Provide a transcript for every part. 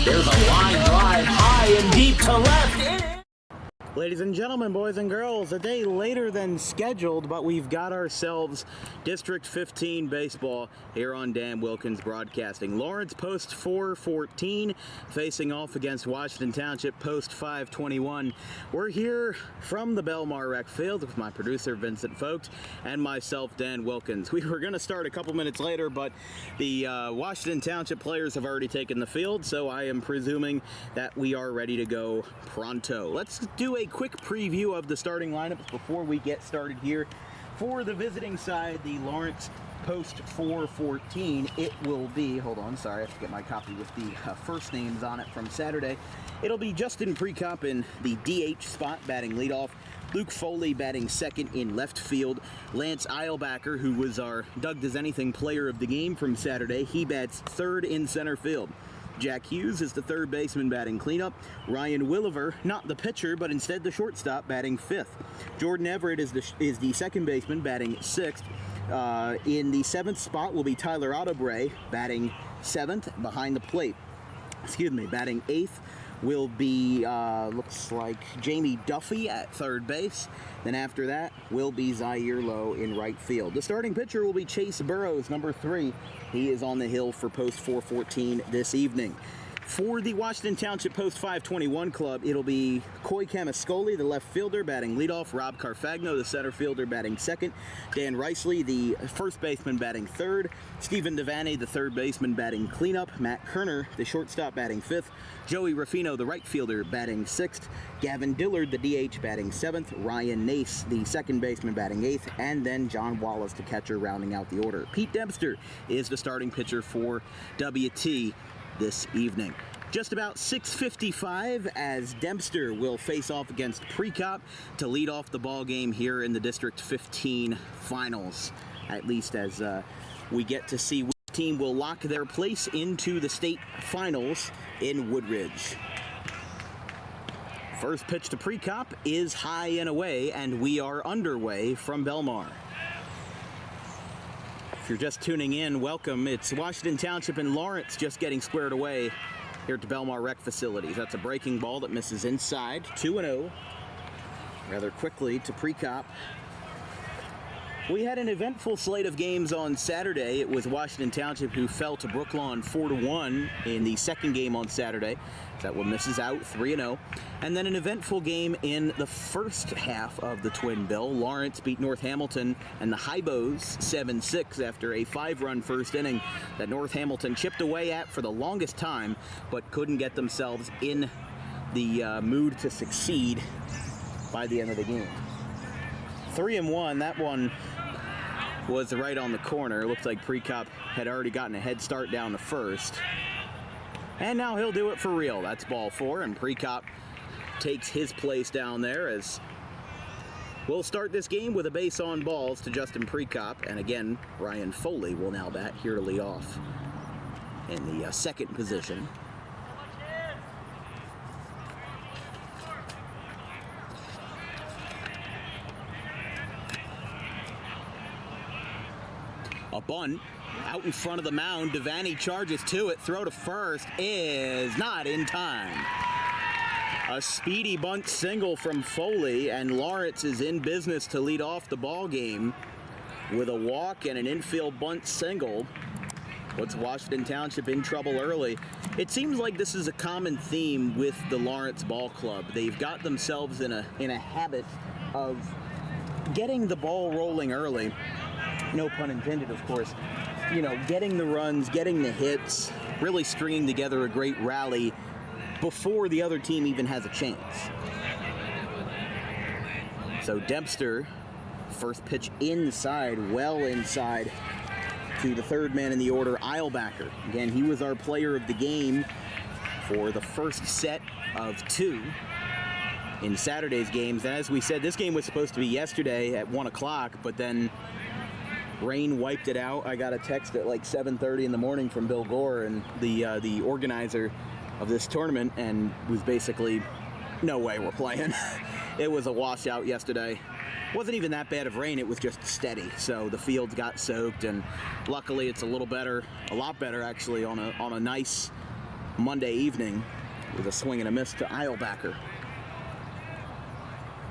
There's a line drive high and deep to left. Ladies and gentlemen, boys and girls, a day later than scheduled, but we've got ourselves District 15 baseball here on Dan Wilkins Broadcasting. Lawrence post 414 facing off against Washington Township post 521. We're here from the Belmar Rec Field with my producer Vincent Folks and myself, Dan Wilkins. We were going to start a couple minutes later, but the Washington Township players have already taken the field, so I am presuming that we are ready to go pronto. Let's do a quick preview of the starting lineups before we get started here. For the visiting side, the Lawrence post 414, it will be, hold on, sorry, I have to get my copy with the first names on it from Saturday. It'll be Justin Prekop in the DH spot, batting leadoff. Luke Foley batting second in left field. Lance Eilbacher, who was our Doug Does Anything player of the game from Saturday, he bats third in center field. Jack Hughes is the third baseman batting cleanup. Ryan Williver, not the pitcher, but instead the shortstop, batting fifth. Jordan Everett is the second baseman batting sixth. In the seventh spot will be Tyler Autobray batting seventh behind the plate. Batting eighth will be, looks like Jamie Duffy at third base. Then after that will be Zaire Lowe in right field. The starting pitcher will be Chase Burrows, number 3. He is on the hill for post 414 this evening. For the Washington Township post 521 club, it'll be Coy Camascoli, the left fielder, batting leadoff. Rob Carfagno, the center fielder, batting second. Dan Riceley, the first baseman, batting third. Stephen Devaney, the third baseman, batting cleanup. Matt Kerner, the shortstop, batting fifth. Joey Ruffino, the right fielder, batting sixth. Gavin Dillard, the DH, batting seventh. Ryan Nace, the second baseman, batting eighth. And then John Wallace, the catcher, rounding out the order. Pete Dempster is the starting pitcher for WT this evening. Just about 6:55 as Dempster will face off against Prekop to lead off the ball game here in the District 15 finals, at least as we get to see which team will lock their place into the state finals in Woodridge. First pitch to Prekop is high and away, and we are underway from Belmar. If you're just tuning in, welcome. It's Washington Township and Lawrence just getting squared away here at the Belmar Rec facilities. That's a breaking ball that misses inside, 2-0. Rather quickly to Prekop. We had an eventful slate of games on Saturday. It was Washington Township who fell to Brooklawn 4-1 in the second game on Saturday. That one misses out, 3-0. And then an eventful game in the first half of the Twin Bill. Lawrence beat North Hamilton and the Hybos 7-6 after a 5-run first inning that North Hamilton chipped away at for the longest time, but couldn't get themselves in the mood to succeed by the end of the game. 3-1, that one was right on the corner. It looked like Prekop had already gotten a head start down the first. And now he'll do it for real. That's ball 4, and Prekop takes his place down there as we'll start this game with a base on balls to Justin Prekop. And again, Ryan Foley will now bat here to lead off in the second position. A bunt out in front of the mound. Devaney charges to it. Throw to first is not in time. A speedy bunt single from Foley, and Lawrence is in business to lead off the ball game with a walk and an infield bunt single. Puts Washington Township in trouble early. It seems like this is a common theme with the Lawrence Ball Club. They've got themselves in a habit of getting the ball rolling early. No pun intended, of course. You know, getting the runs, getting the hits, really stringing together a great rally before the other team even has a chance. So Dempster, first pitch inside, well inside to the third man in the order, Eilbacher. Again, he was our player of the game for the first set of 2 in Saturday's games. And as we said, this game was supposed to be yesterday at 1 o'clock, but then rain wiped it out. I got a text at like 7:30 in the morning from Bill Gore, and the organizer of this tournament, and was basically, no way we're playing. It was a washout yesterday. Wasn't even that bad of rain, it was just steady. So the fields got soaked, and luckily it's a lot better actually on a nice Monday evening with a swing and a miss to Eilbacher.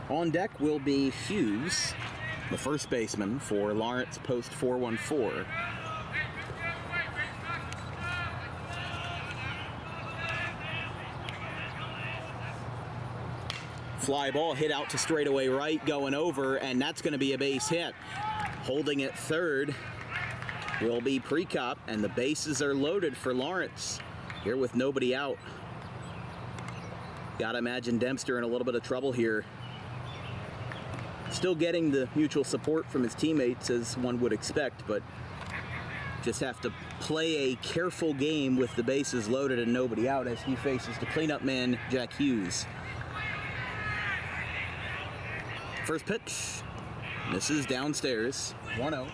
On deck will be Hughes, the first baseman for Lawrence post 414. Fly ball hit out to straightaway right, going over, and that's going to be a base hit. Holding at third will be Prekop, and the bases are loaded for Lawrence here with nobody out. Gotta imagine Dempster in a little bit of trouble here. Still getting the mutual support from his teammates as one would expect, but just have to play a careful game with the bases loaded and nobody out as he faces the cleanup man, Jack Hughes. First pitch, misses downstairs, 1-0.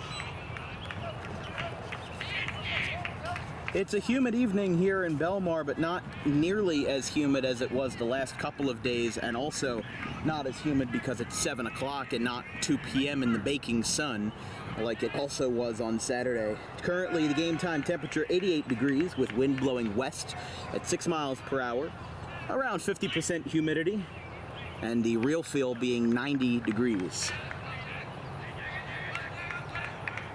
It's a humid evening here in Belmar, but not nearly as humid as it was the last couple of days, and also not as humid because it's 7 o'clock and not 2 p.m. in the baking sun like it also was on Saturday. Currently, the game time temperature 88 degrees with wind blowing west at 6 miles per hour, around 50% humidity, and the real feel being 90 degrees.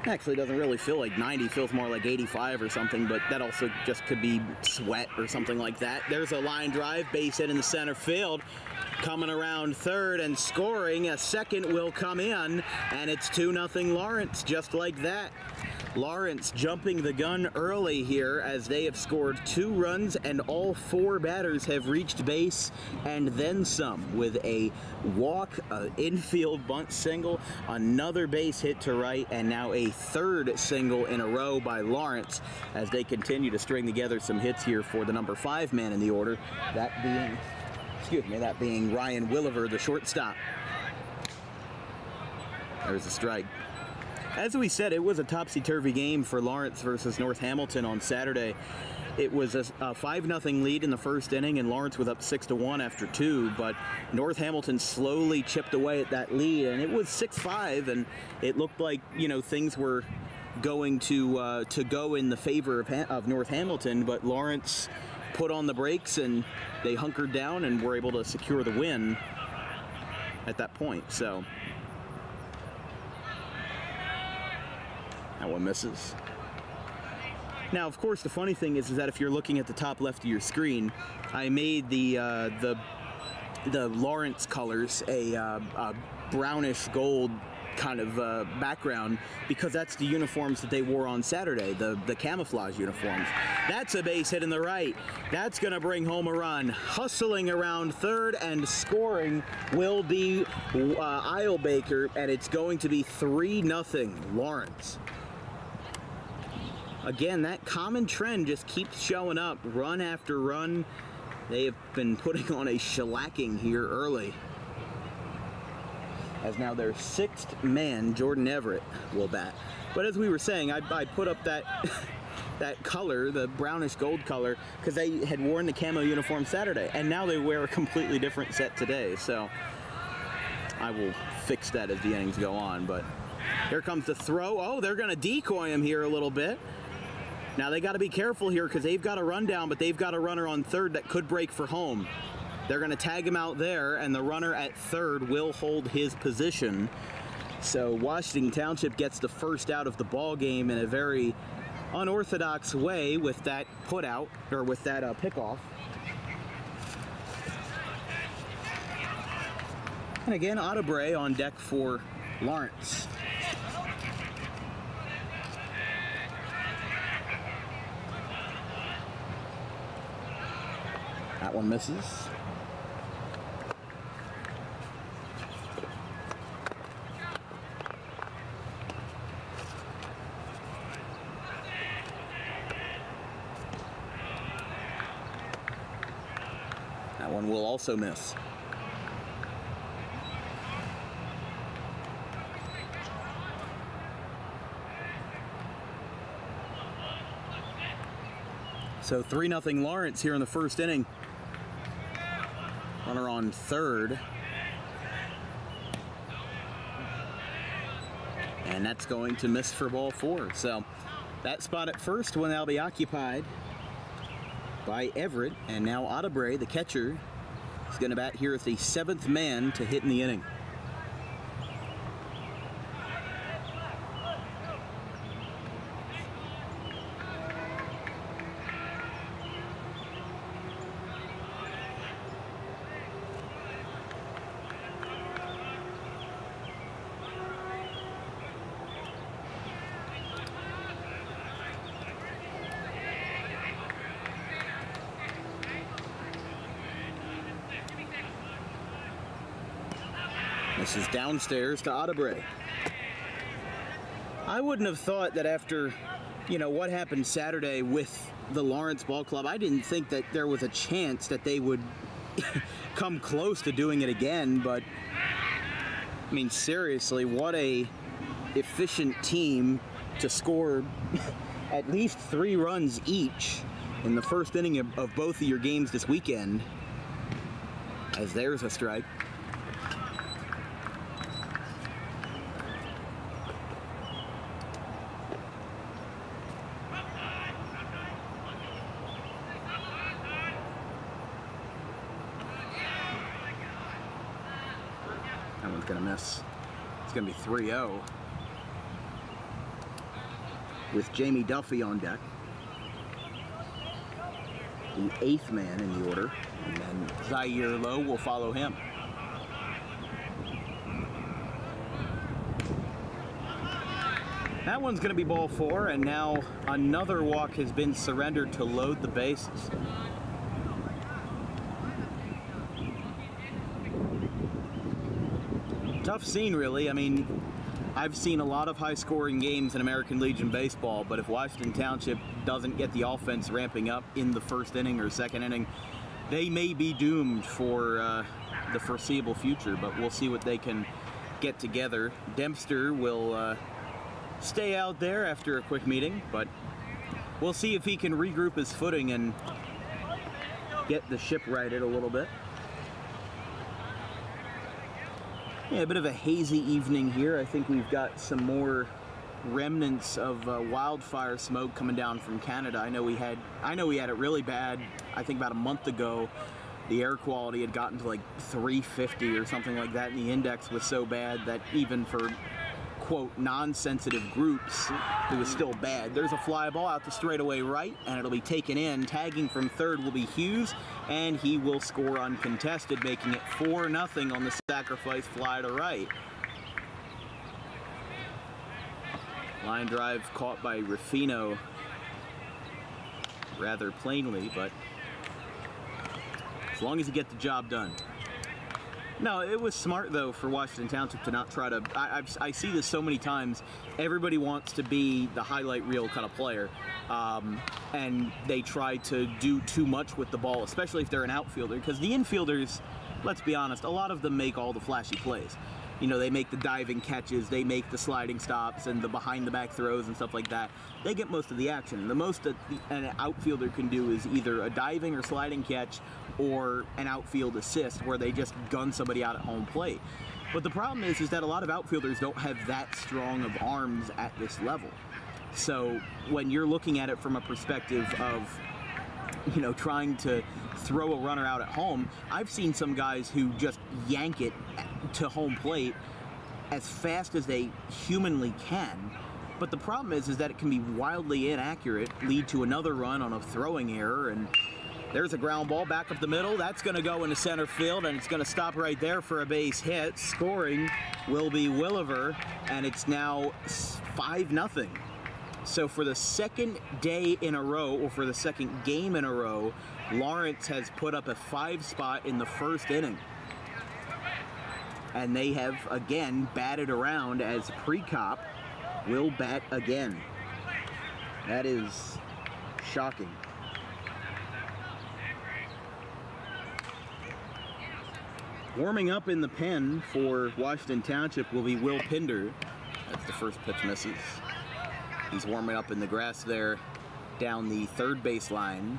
Actually, it doesn't really feel like 90, feels more like 85 or something, but that also just could be sweat or something like that. There's a line drive, base hit in the center field, coming around third and scoring. A second will come in, and it's 2-0 Lawrence, just like that. Lawrence jumping the gun early here as they have scored 2 runs and all 4 batters have reached base and then some, with a walk, an infield bunt single, another base hit to right, and now a 3rd single in a row by Lawrence as they continue to string together some hits here for the number 5 man in the order, that being Ryan Williver, the shortstop. There's a strike. As we said, it was a topsy-turvy game for Lawrence versus North Hamilton on Saturday. It was a 5-0 lead in the first inning, and Lawrence was up 6-1 after 2, but North Hamilton slowly chipped away at that lead, and it was 6-5, and it looked like, you know, things were going to go in the favor of North Hamilton, but Lawrence put on the brakes, and they hunkered down and were able to secure the win at that point, so... That one misses. Now, of course, the funny thing is that if you're looking at the top left of your screen, I made the Lawrence colors a brownish gold kind of background because that's the uniforms that they wore on Saturday, the camouflage uniforms. That's a base hit in the right. That's going to bring home a run. Hustling around third and scoring will be Eilbacher, and it's going to be 3-0 Lawrence. Again, that common trend just keeps showing up, run after run. They have been putting on a shellacking here early. As now their 6th man, Jordan Everett, will bat. But as we were saying, I put up that that color, the brownish gold color, because they had worn the camo uniform Saturday, and now they wear a completely different set today. So I will fix that as the innings go on. But here comes the throw. Oh, they're going to decoy him here a little bit. Now they got to be careful here because they've got a run down, but they've got a runner on third that could break for home. They're going to tag him out there, and the runner at third will hold his position. So Washington Township gets the first out of the ball game in a very unorthodox way with that put out, or with that pickoff. And again, Audebray on deck for Lawrence. That one misses. That one will also miss. So 3-0 Lawrence here in the first inning. Runner on third. And that's going to miss for ball 4. So that spot at first will now be occupied by Everett, and now Adebre, the catcher, is going to bat here as the 7th man to hit in the inning. This is downstairs to Adebre. I wouldn't have thought that after, what happened Saturday with the Lawrence Ball Club, I didn't think that there was a chance that they would come close to doing it again, but I mean, seriously, what a efficient team to score at least 3 runs each in the first inning of both of your games this weekend, as there's a strike. That one's going to miss. It's going to be 3-0 with Jamie Duffy on deck, the 8th man in the order, and then Zaire Lowe will follow him. That one's going to be ball 4, and now another walk has been surrendered to load the bases. Tough scene, really. I mean, I've seen a lot of high-scoring games in American Legion baseball, but if Washington Township doesn't get the offense ramping up in the first inning or second inning, they may be doomed for the foreseeable future, but we'll see what they can get together. Dempster will stay out there after a quick meeting, but we'll see if he can regroup his footing and get the ship righted a little bit. Yeah, a bit of a hazy evening here. I think we've got some more remnants of wildfire smoke coming down from Canada. I know we had it really bad. I think about a month ago, the air quality had gotten to like 350 or something like that, and the index was so bad that even for quote non-sensitive groups, it was still bad. There's a fly ball out to straightaway right, and it'll be taken in. Tagging from third will be Hughes, and he will score uncontested, making it 4-0 on the sacrifice fly to right. Line drive caught by Ruffino rather plainly, but as long as you get the job done. No, it was smart, though, for Washington Township to not try to... I see this so many times. Everybody wants to be the highlight reel kind of player, and they try to do too much with the ball, especially if they're an outfielder, because the infielders, let's be honest, a lot of them make all the flashy plays. They make the diving catches, they make the sliding stops and the behind-the-back throws and stuff like that. They get most of the action. The most that an outfielder can do is either a diving or sliding catch or an outfield assist where they just gun somebody out at home plate. But the problem is that a lot of outfielders don't have that strong of arms at this level. So when you're looking at it from a perspective of, trying to throw a runner out at home, I've seen some guys who just yank it to home plate as fast as they humanly can. But the problem is that it can be wildly inaccurate, lead to another run on a throwing error, and there's a ground ball back up the middle. That's going to go into center field, and it's going to stop right there for a base hit. Scoring will be Williver, and it's now 5-0. So for the second day in a row, or for the second game in a row, Lawrence has put up a 5 spot in the first inning. And they have, again, batted around as Precop will bat again. That is shocking. Warming up in the pen for Washington Township will be Will Pinder. That's the first pitch misses. He's warming up in the grass there down the third base line.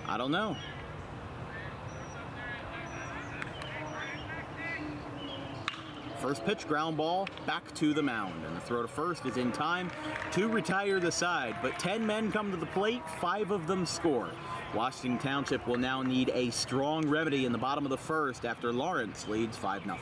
I don't know. First pitch, ground ball, back to the mound. And the throw to first is in time to retire the side. But 10 men come to the plate, 5 of them score. Washington Township will now need a strong remedy in the bottom of the first after Lawrence leads 5-0.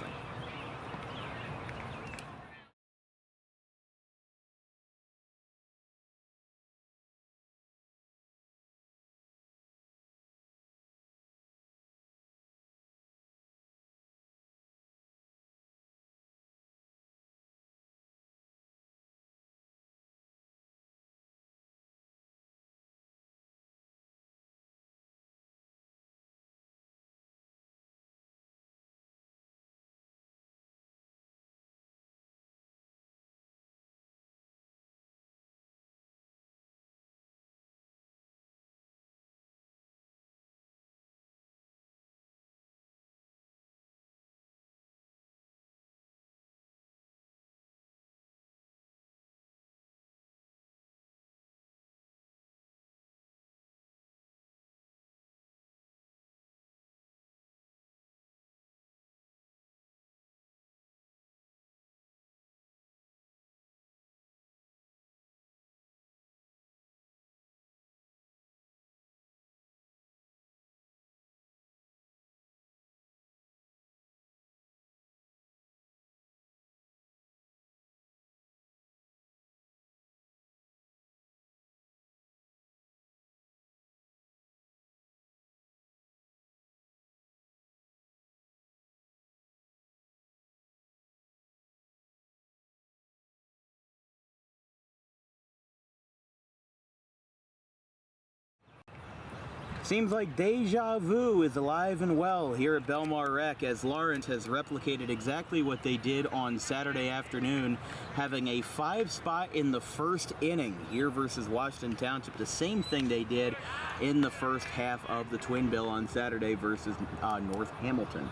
Seems like deja vu is alive and well here at Belmar Rec as Lawrence has replicated exactly what they did on Saturday afternoon, having a 5-spot in the first inning here versus Washington Township. The same thing they did in the first half of the Twin Bill on Saturday versus North Hamilton.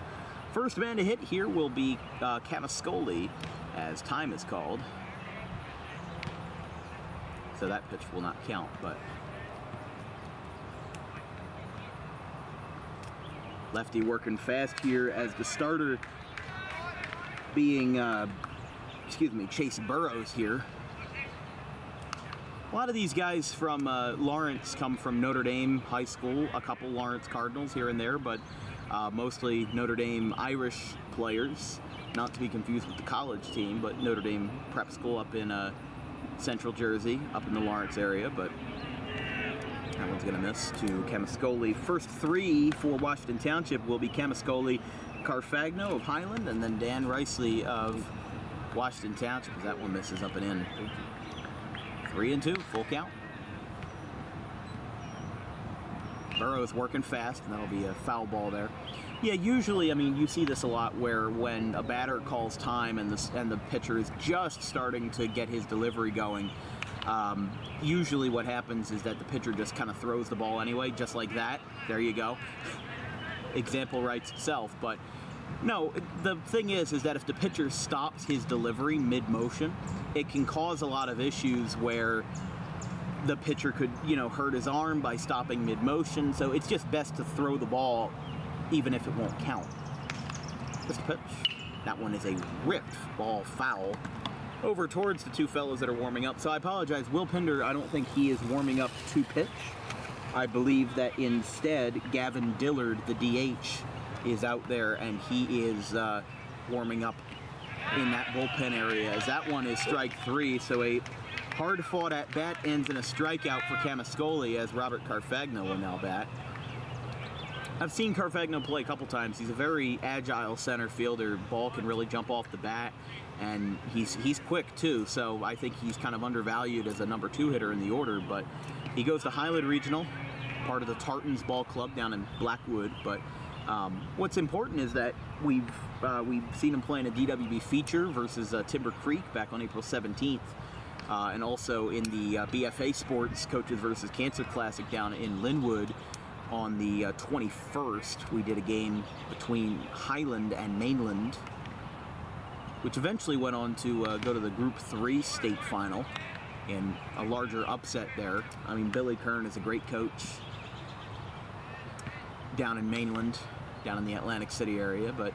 First man to hit here will be Camascoli as time is called. So that pitch will not count, but lefty working fast here as the starter being, Chase Burrows here. A lot of these guys from Lawrence come from Notre Dame High School, a couple Lawrence Cardinals here and there, but mostly Notre Dame Irish players, not to be confused with the college team, but Notre Dame prep school up in Central Jersey, up in the Lawrence area, but that one's going to miss to Camascoli. First 3 for Washington Township will be Camascoli, Carfagno of Highland, and then Dan Ricely of Washington Township, as that one misses up and in. 3-2, full count. Burrows working fast, and that'll be a foul ball there. Yeah, usually, I mean, you see this a lot where when a batter calls time and the pitcher is just starting to get his delivery going, usually what happens is that the pitcher just kind of throws the ball anyway, just like that. There you go. Example writes itself. But no, the thing is that if the pitcher stops his delivery mid-motion, it can cause a lot of issues where the pitcher could, hurt his arm by stopping mid-motion. So it's just best to throw the ball even if it won't count. Just a pitch. That one is a ripped ball foul over towards the two fellows that are warming up. So I apologize. Will Pinder, I don't think he is warming up to pitch. I believe that instead Gavin Dillard, the DH, is out there and he is warming up in that bullpen area, as that one is strike 3. So a hard-fought at-bat ends in a strikeout for Camascoli as Robert Carfagno will now bat. I've seen Carfagno play a couple times. He's a very agile center fielder. Ball can really jump off the bat, and he's quick too. So I think he's kind of undervalued as a number 2 hitter in the order. But he goes to Highland Regional, part of the Tartans Ball Club down in Blackwood. But what's important is that we've seen him play in a DWB feature versus Timber Creek back on April 17th, and also in the BFA Sports Coaches versus Cancer Classic down in Linwood. On the 21st, we did a game between Highland and Mainland, which eventually went on to go to the Group 3 state final in a larger upset there. I mean, Billy Kern is a great coach down in Mainland, down in the Atlantic City area, but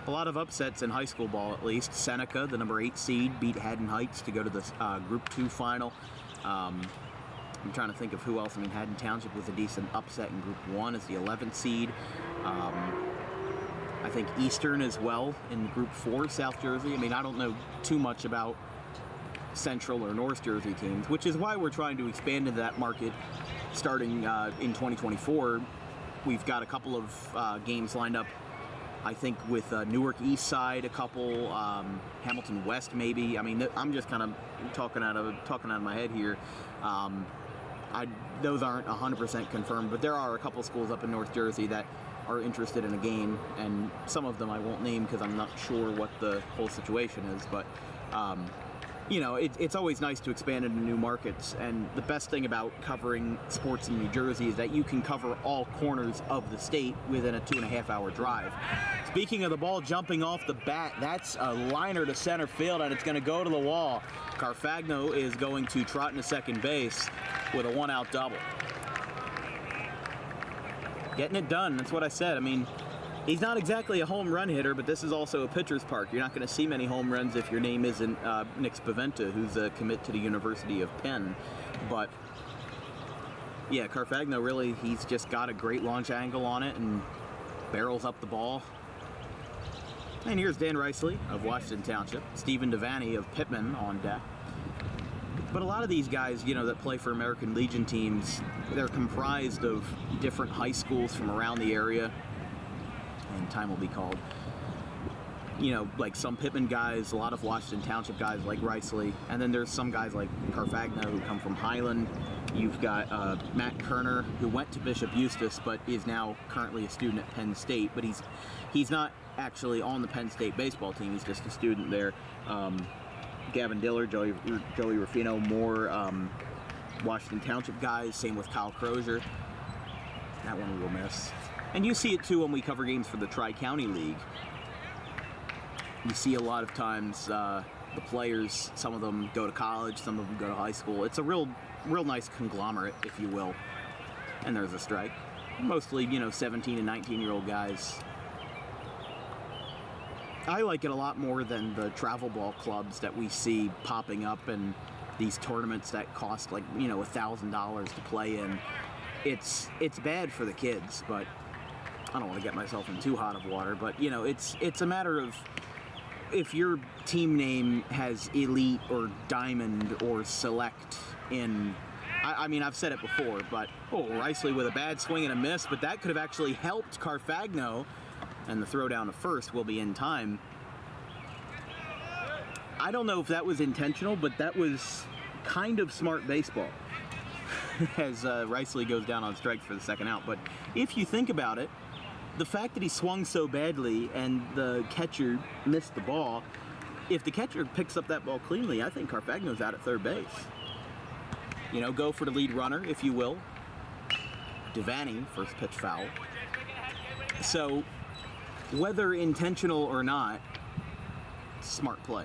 a lot of upsets in high school ball, at least. Seneca, the number 8 seed, beat Haddon Heights to go to the Group 2 final. I'm trying to think of who else. I mean, Haddon Township was a decent upset in Group 1 as the 11th seed. I think Eastern as well in Group 4, South Jersey. I mean, I don't know too much about Central or North Jersey teams, which is why we're trying to expand into that market starting in 2024. We've got a couple of games lined up, I think, with Newark East Side, a couple, Hamilton West maybe. I mean, I'm just kind of talking out of my head here. Those aren't 100% confirmed, but there are a couple schools up in North Jersey that are interested in a game, and some of them I won't name because I'm not sure what the whole situation is, but you know, it's always nice to expand into new markets, and the best thing about covering sports in New Jersey is that you can cover all corners of the state within a 2.5-hour drive. Speaking of the ball jumping off the bat, that's a liner to center field, and it's going to go to the wall. Carfagno is going to trot into second base with a 1-out double. Getting it done, that's what I said. I mean, he's not exactly a home run hitter, but this is also a pitcher's park. You're not going to see many home runs if your name isn't Nick Spaventa, who's a commit to the University of Penn. But yeah, Carfagno really, he's just got a great launch angle on it and barrels up the ball. And here's Dan Riceley of Washington Township, Stephen Devaney of Pittman on deck. But a lot of these guys, you know, that play for American Legion teams, they're comprised of different high schools from around the area. And time will be called. You know, like some Pittman guys, a lot of Washington Township guys like Riceley, and then there's some guys like Carfagno who come from Highland. You've got Matt Kerner, who went to Bishop Eustace, but is now currently a student at Penn State. But he's not actually on the Penn State baseball team. He's just a student there. Gavin Diller, Joey Ruffino, more Washington Township guys. Same with Kyle Crozier. That one we will miss. And you see it too when we cover games for the Tri-County League. You see a lot of times the players, some of them go to college, some of them go to high school. It's a real nice conglomerate, if you will. And there's a strike. Mostly, you know, 17 and 19-year-old guys. I like it a lot more than the travel ball clubs that we see popping up and these tournaments that cost like, you know, $1,000 to play in. It's bad for the kids, but I don't want to get myself in too hot of water. But, you know, it's a matter of if your team name has elite or diamond or select in, I mean, I've said it before, but, Riceley with a bad swing and a miss, but that could have actually helped Carfagno. And the throw down to first will be in time. I don't know if that was intentional, but that was kind of smart baseball as Riceley goes down on strikes for the second out. But if you think about it, the fact that he swung so badly and the catcher missed the ball, if the catcher picks up that ball cleanly, I think Carfagno's out at third base. You know, go for the lead runner, if you will. Devaney, first pitch foul. So, whether intentional or not, smart play.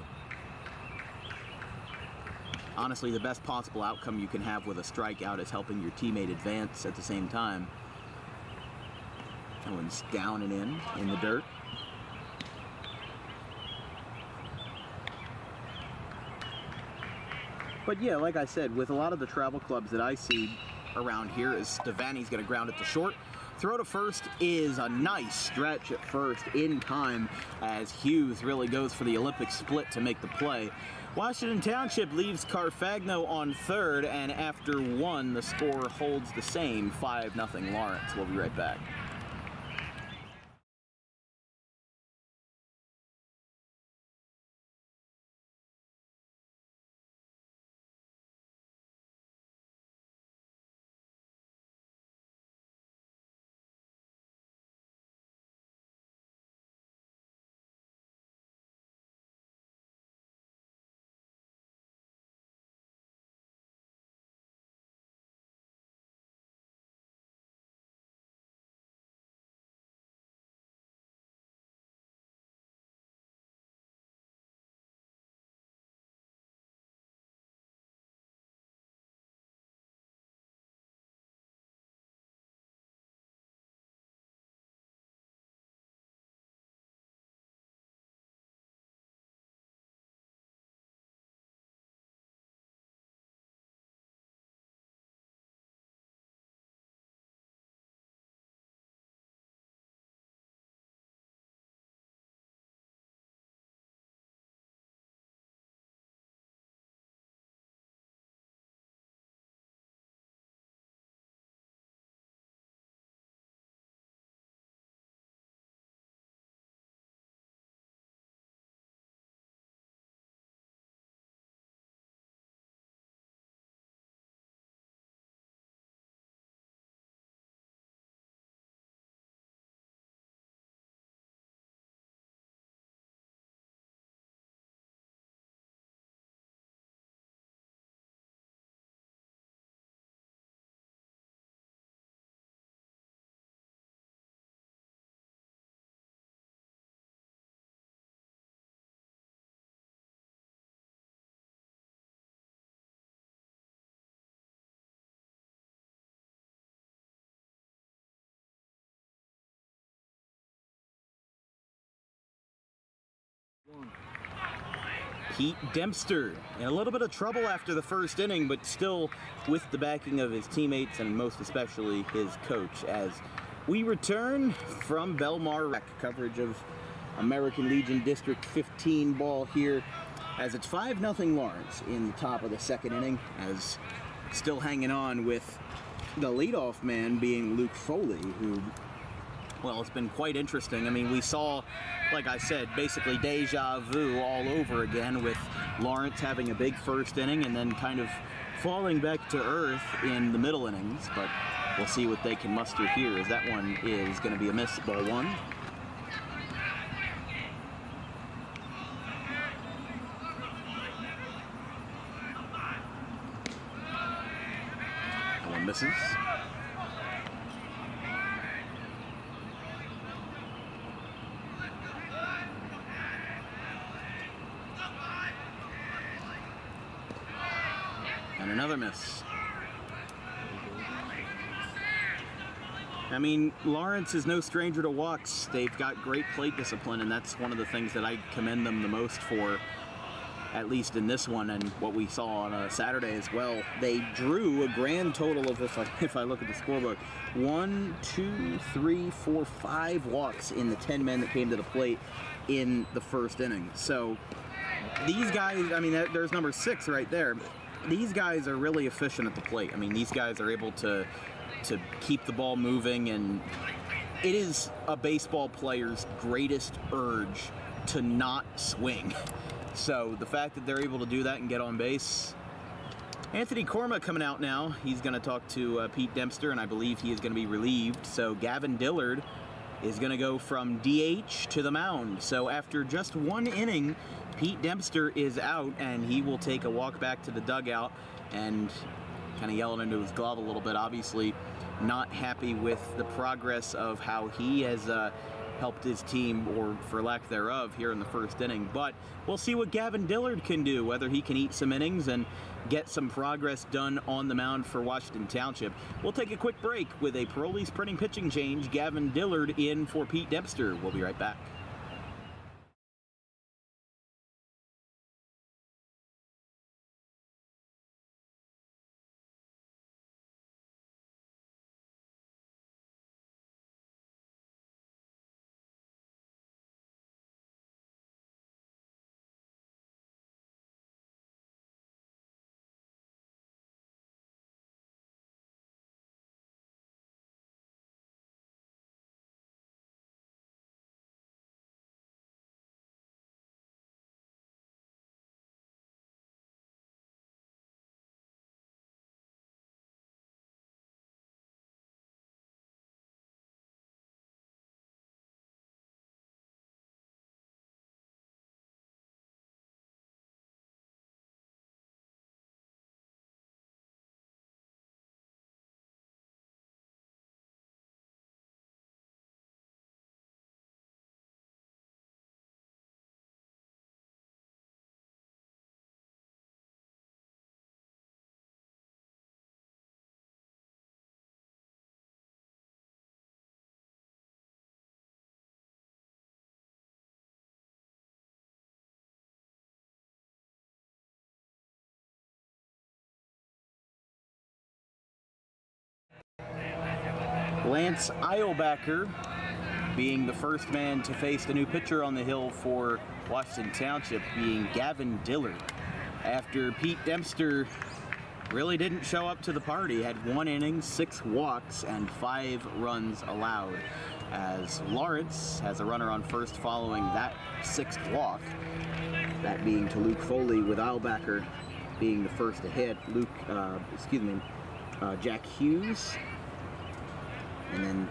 Honestly, the best possible outcome you can have with a strikeout is helping your teammate advance at the same time. That one's down and in the dirt. But yeah, like I said, with a lot of the travel clubs that I see around here, is Devaney's going to ground it to short. Throw to first is a nice stretch at first in time as Hughes really goes for the Olympic split to make the play. Washington Township leaves Carfagno on third, and after one, the score holds the same, 5-0 Lawrence. We'll be right back. Pete Dempster in a little bit of trouble after the first inning, but still with the backing of his teammates and most especially his coach, as we return from Belmar Rec. Coverage of American Legion District 15 ball here, as it's 5-0 Lawrence in the top of the second inning, as still hanging on with the leadoff man being Luke Foley, who, well, it's been quite interesting. I mean, we saw, like I said, basically deja vu all over again, with Lawrence having a big first inning and then kind of falling back to earth in the middle innings. But we'll see what they can muster here, as that one is going to be a miss, ball one. That one misses. And another miss. I mean, Lawrence is no stranger to walks. They've got great plate discipline, and that's one of the things that I commend them the most for, at least in this one and what we saw on Saturday as well. They drew a grand total of, if I look at the scorebook, 1, 2, 3, 4, 5 walks in the 10 men that came to the plate in the first inning. So these guys, I mean, there's number 6 right there. These guys are really efficient at the plate. I mean, these guys are able to keep the ball moving, and it is a baseball player's greatest urge to not swing. So the fact that they're able to do that and get on base. Anthony Korma coming out now. He's going to talk to Pete Dempster, and I believe he is going to be relieved. So Gavin Dillard is going to go from DH to the mound. So after just one inning, Pete Dempster is out, and he will take a walk back to the dugout and kind of yelling into his glove a little bit. Obviously not happy with the progress of how he has helped his team, or for lack thereof, here in the first inning. But we'll see what Gavin Dillard can do, whether he can eat some innings and get some progress done on the mound for Washington Township. We'll take a quick break with a Parolee's printing pitching change. Gavin Dillard in for Pete Dempster. We'll be right back. Lance Eilbacher being the first man to face the new pitcher on the hill for Washington Township, being Gavin Dillard. After Pete Dempster really didn't show up to the party, had 1 inning, 6 walks, and 5 runs allowed, as Lawrence has a runner on first following that 6th walk, that being to Luke Foley, with Eilbacher being the first to hit. Jack Hughes, and then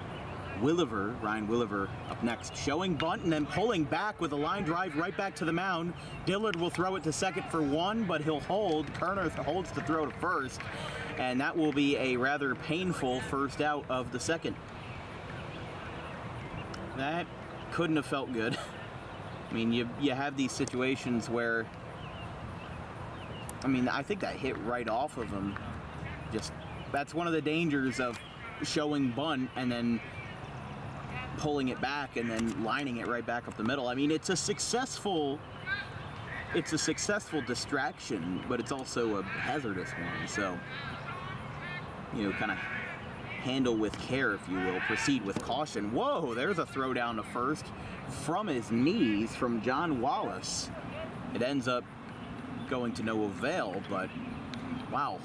Ryan Williver up next, showing bunt and then pulling back with a line drive right back to the mound. Dillard will throw it to second for 1, but he'll hold. Kerner holds to throw to first, and that will be a rather painful first out of the second. That couldn't have felt good. I mean, you have these situations where, I mean, I think that hit right off of him. Just, that's one of the dangers of showing bunt and then pulling it back and then lining it right back up the middle. I mean, it's a successful distraction, but it's also a hazardous one. So, kind of handle with care, if you will. Proceed with caution. Whoa, there's a throw down to first from his knees from John Wallace. It ends up going to no avail, but wow.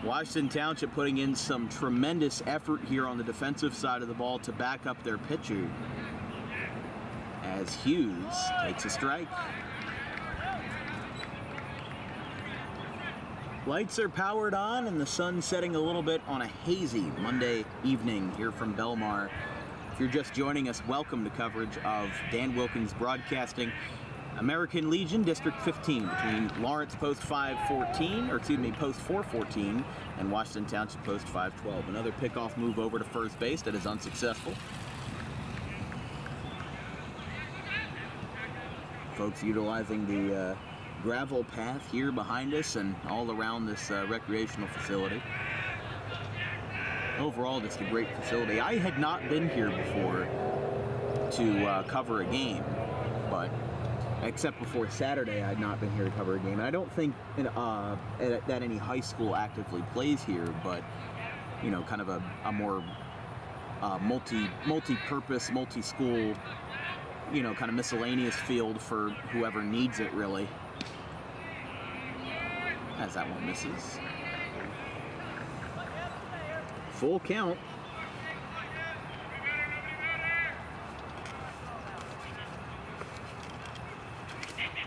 Washington Township putting in some tremendous effort here on the defensive side of the ball to back up their pitcher as Hughes takes a strike. Lights are powered on and the sun setting a little bit on a hazy Monday evening here from Belmar. If you're just joining us, welcome to coverage of Dan Wilkins Broadcasting. American Legion District 15 between Lawrence Post 414 and Washington Township Post 512. Another pickoff move over to first base that is unsuccessful. Folks utilizing the gravel path here behind us and all around this recreational facility. Overall, just a great facility. I had not been here before to cover a game, but except before Saturday, I had not been here to cover a game. And I don't think that any high school actively plays here, but kind of a more multi-purpose, multi-school, kind of miscellaneous field for whoever needs it, really. As that one misses. Full count.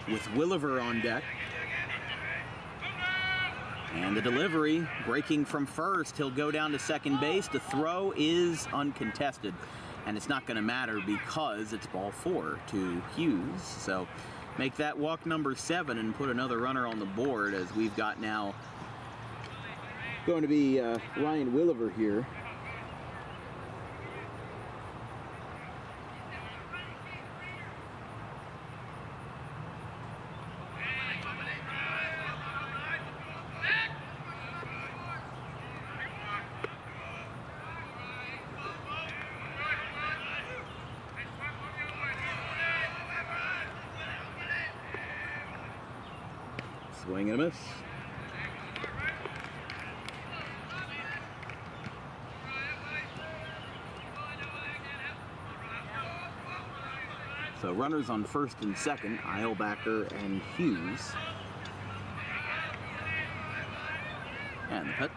With Williver on deck. And the delivery, breaking from first. He'll go down to second base. The throw is uncontested. And it's not going to matter because it's ball 4 to Hughes. So make that walk number 7 and put another runner on the board, as we've got now going to be Ryan Williver here. Swing and a miss. So runners on first and second, Eilbacher and Hughes. And the pitch.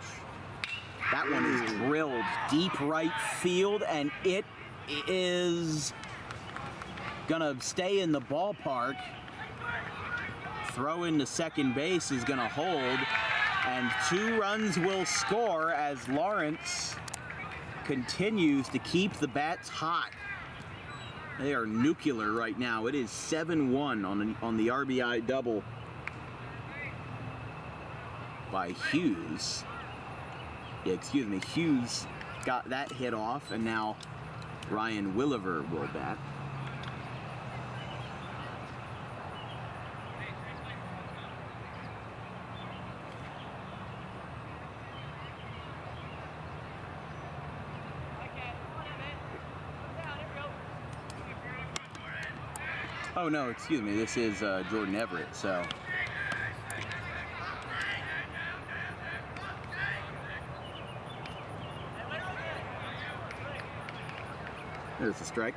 That one is drilled deep right field, and it is gonna stay in the ballpark. Throw into second base is gonna hold, and 2 runs will score as Lawrence continues to keep the bats hot. They are nuclear right now. It is 7-1 on the RBI double by Hughes. Yeah, excuse me, Hughes got that hit off, and now Ryan Williver will bat. Oh no, excuse me, this is Jordan Everett, so. There's the strike.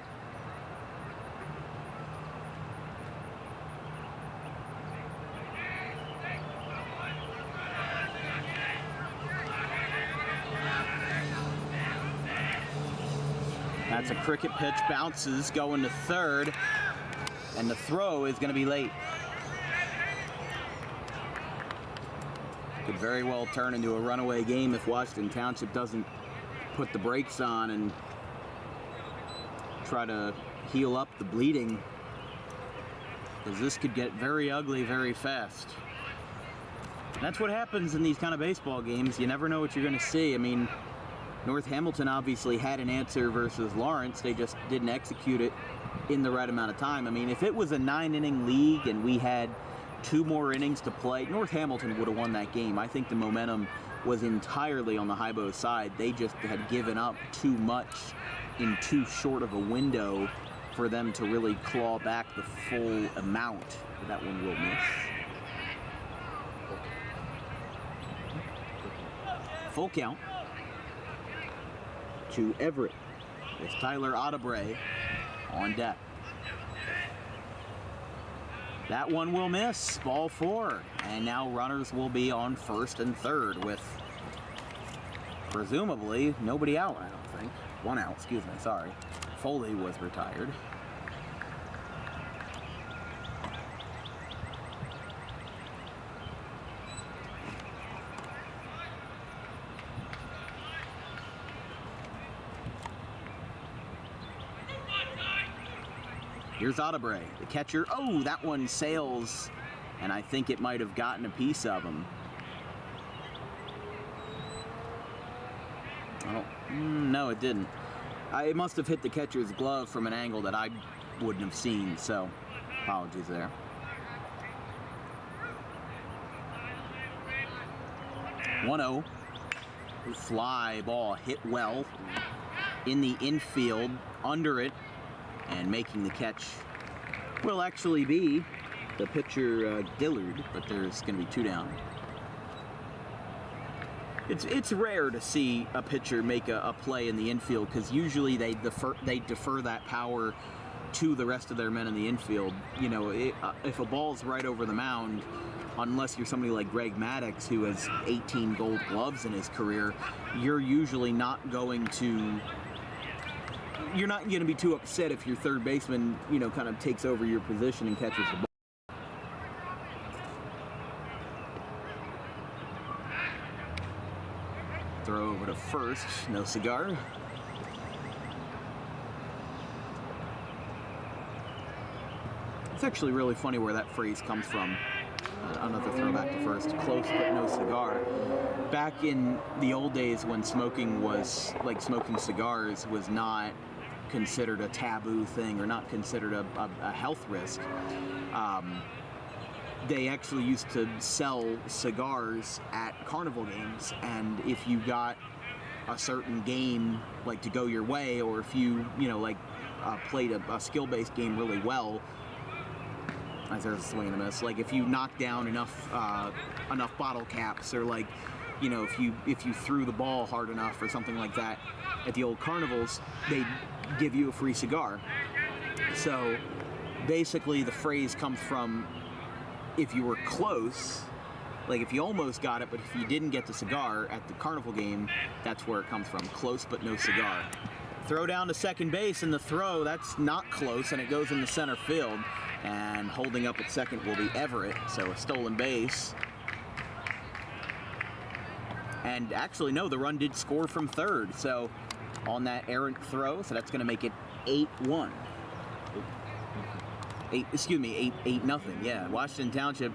That's a cricket pitch, bounces, going to third. And the throw is going to be late. Could very well turn into a runaway game if Washington Township doesn't put the brakes on and try to heal up the bleeding, because this could get very ugly very fast. That's what happens in these kind of baseball games. You never know what you're going to see. I mean, North Hamilton obviously had an answer versus Lawrence. They just didn't execute it in the right amount of time. I mean, if it was a 9-inning league and we had 2 more innings to play, North Hamilton would have won that game. I think the momentum was entirely on the Highbow side. They just had given up too much in too short of a window for them to really claw back the full amount. That one will miss. Full count to Everett with Tyler Audebray on deck. That one will miss, ball 4, and now runners will be on first and third with presumably nobody out, I don't think. One out, excuse me, sorry. Foley was retired. Here's Audebray, the catcher. Oh, that one sails, and I think it might have gotten a piece of him. No, it didn't. It must have hit the catcher's glove from an angle that I wouldn't have seen, so apologies there. One-0. Fly ball hit well in the infield, under it, and making the catch will actually be the pitcher Dillard, but there's going to be 2 down. It's rare to see a pitcher make a play in the infield because usually they defer that power to the rest of their men in the infield. You know, if a ball's right over the mound, unless you're somebody like Greg Maddux who has 18 gold gloves in his career, you're usually not going to. You're not going to be too upset if your third baseman, you know, kind of takes over your position and catches the ball. Throw over to first, no cigar. It's actually really funny where that phrase comes from. Another throwback to first, close but no cigar. Back in the old days when smoking cigars was not considered a taboo thing or not considered a health risk, they actually used to sell cigars at carnival games, and if you got a certain game like to go your way, or if you played a skill-based game really well, as there's a swing and a miss, like if you knocked down enough bottle caps, or like, you know, if you threw the ball hard enough or something like that at the old carnivals, they'd give you a free cigar. So basically the phrase comes from, if you were close, like if you almost got it, but if you didn't get the cigar at the carnival game, that's where it comes from. Close but no cigar. Throw down to second base, and the throw, that's not close, and it goes into center field. And holding up at second will be Everett, so a stolen base. And actually, no, the run did score from third, so on that errant throw, so that's going to make it 8-1. 8-0, yeah. Washington Township.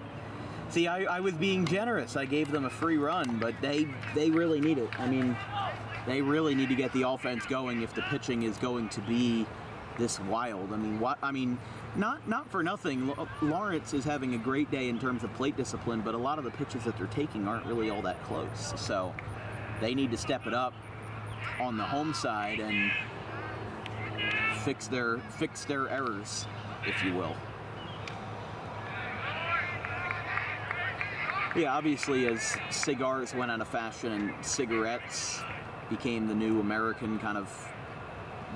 See, I was being generous. I gave them a free run, but they really need it. I mean, they really need to get the offense going if the pitching is going to be this wild. Not for nothing. Lawrence is having a great day in terms of plate discipline, but a lot of the pitches that they're taking aren't really all that close. So they need to step it up on the home side and fix their errors, if you will. Yeah, obviously as cigars went out of fashion and cigarettes became the new American kind of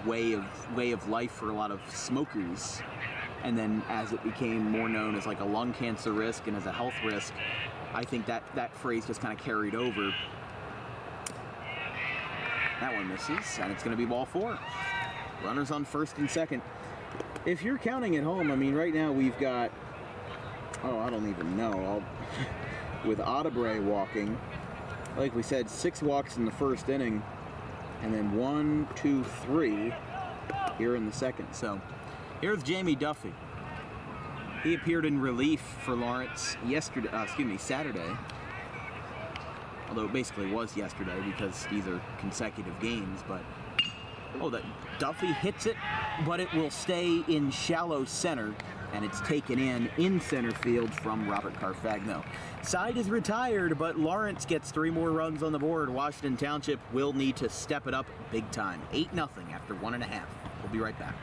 way of life for a lot of smokers, and then as it became more known as like a lung cancer risk and as a health risk, I think that phrase just kind of carried over. That one misses, and it's going to be ball 4. Runners on first and second. If you're counting at home, I mean, right now we've got, I don't even know, with Audebray walking, like we said, 6 walks in the first inning, and then 1, 2, 3 here in the second. So here's Jamie Duffy. He appeared in relief for Lawrence Saturday. Although it basically was yesterday because these are consecutive games. But that Duffy hits it, but it will stay in shallow center. and it's taken in center field from Robert Carfagno. Side is retired, but Lawrence gets 3 more runs on the board. Washington Township will need to step it up big time. 8-0 after 1.5. We'll be right back.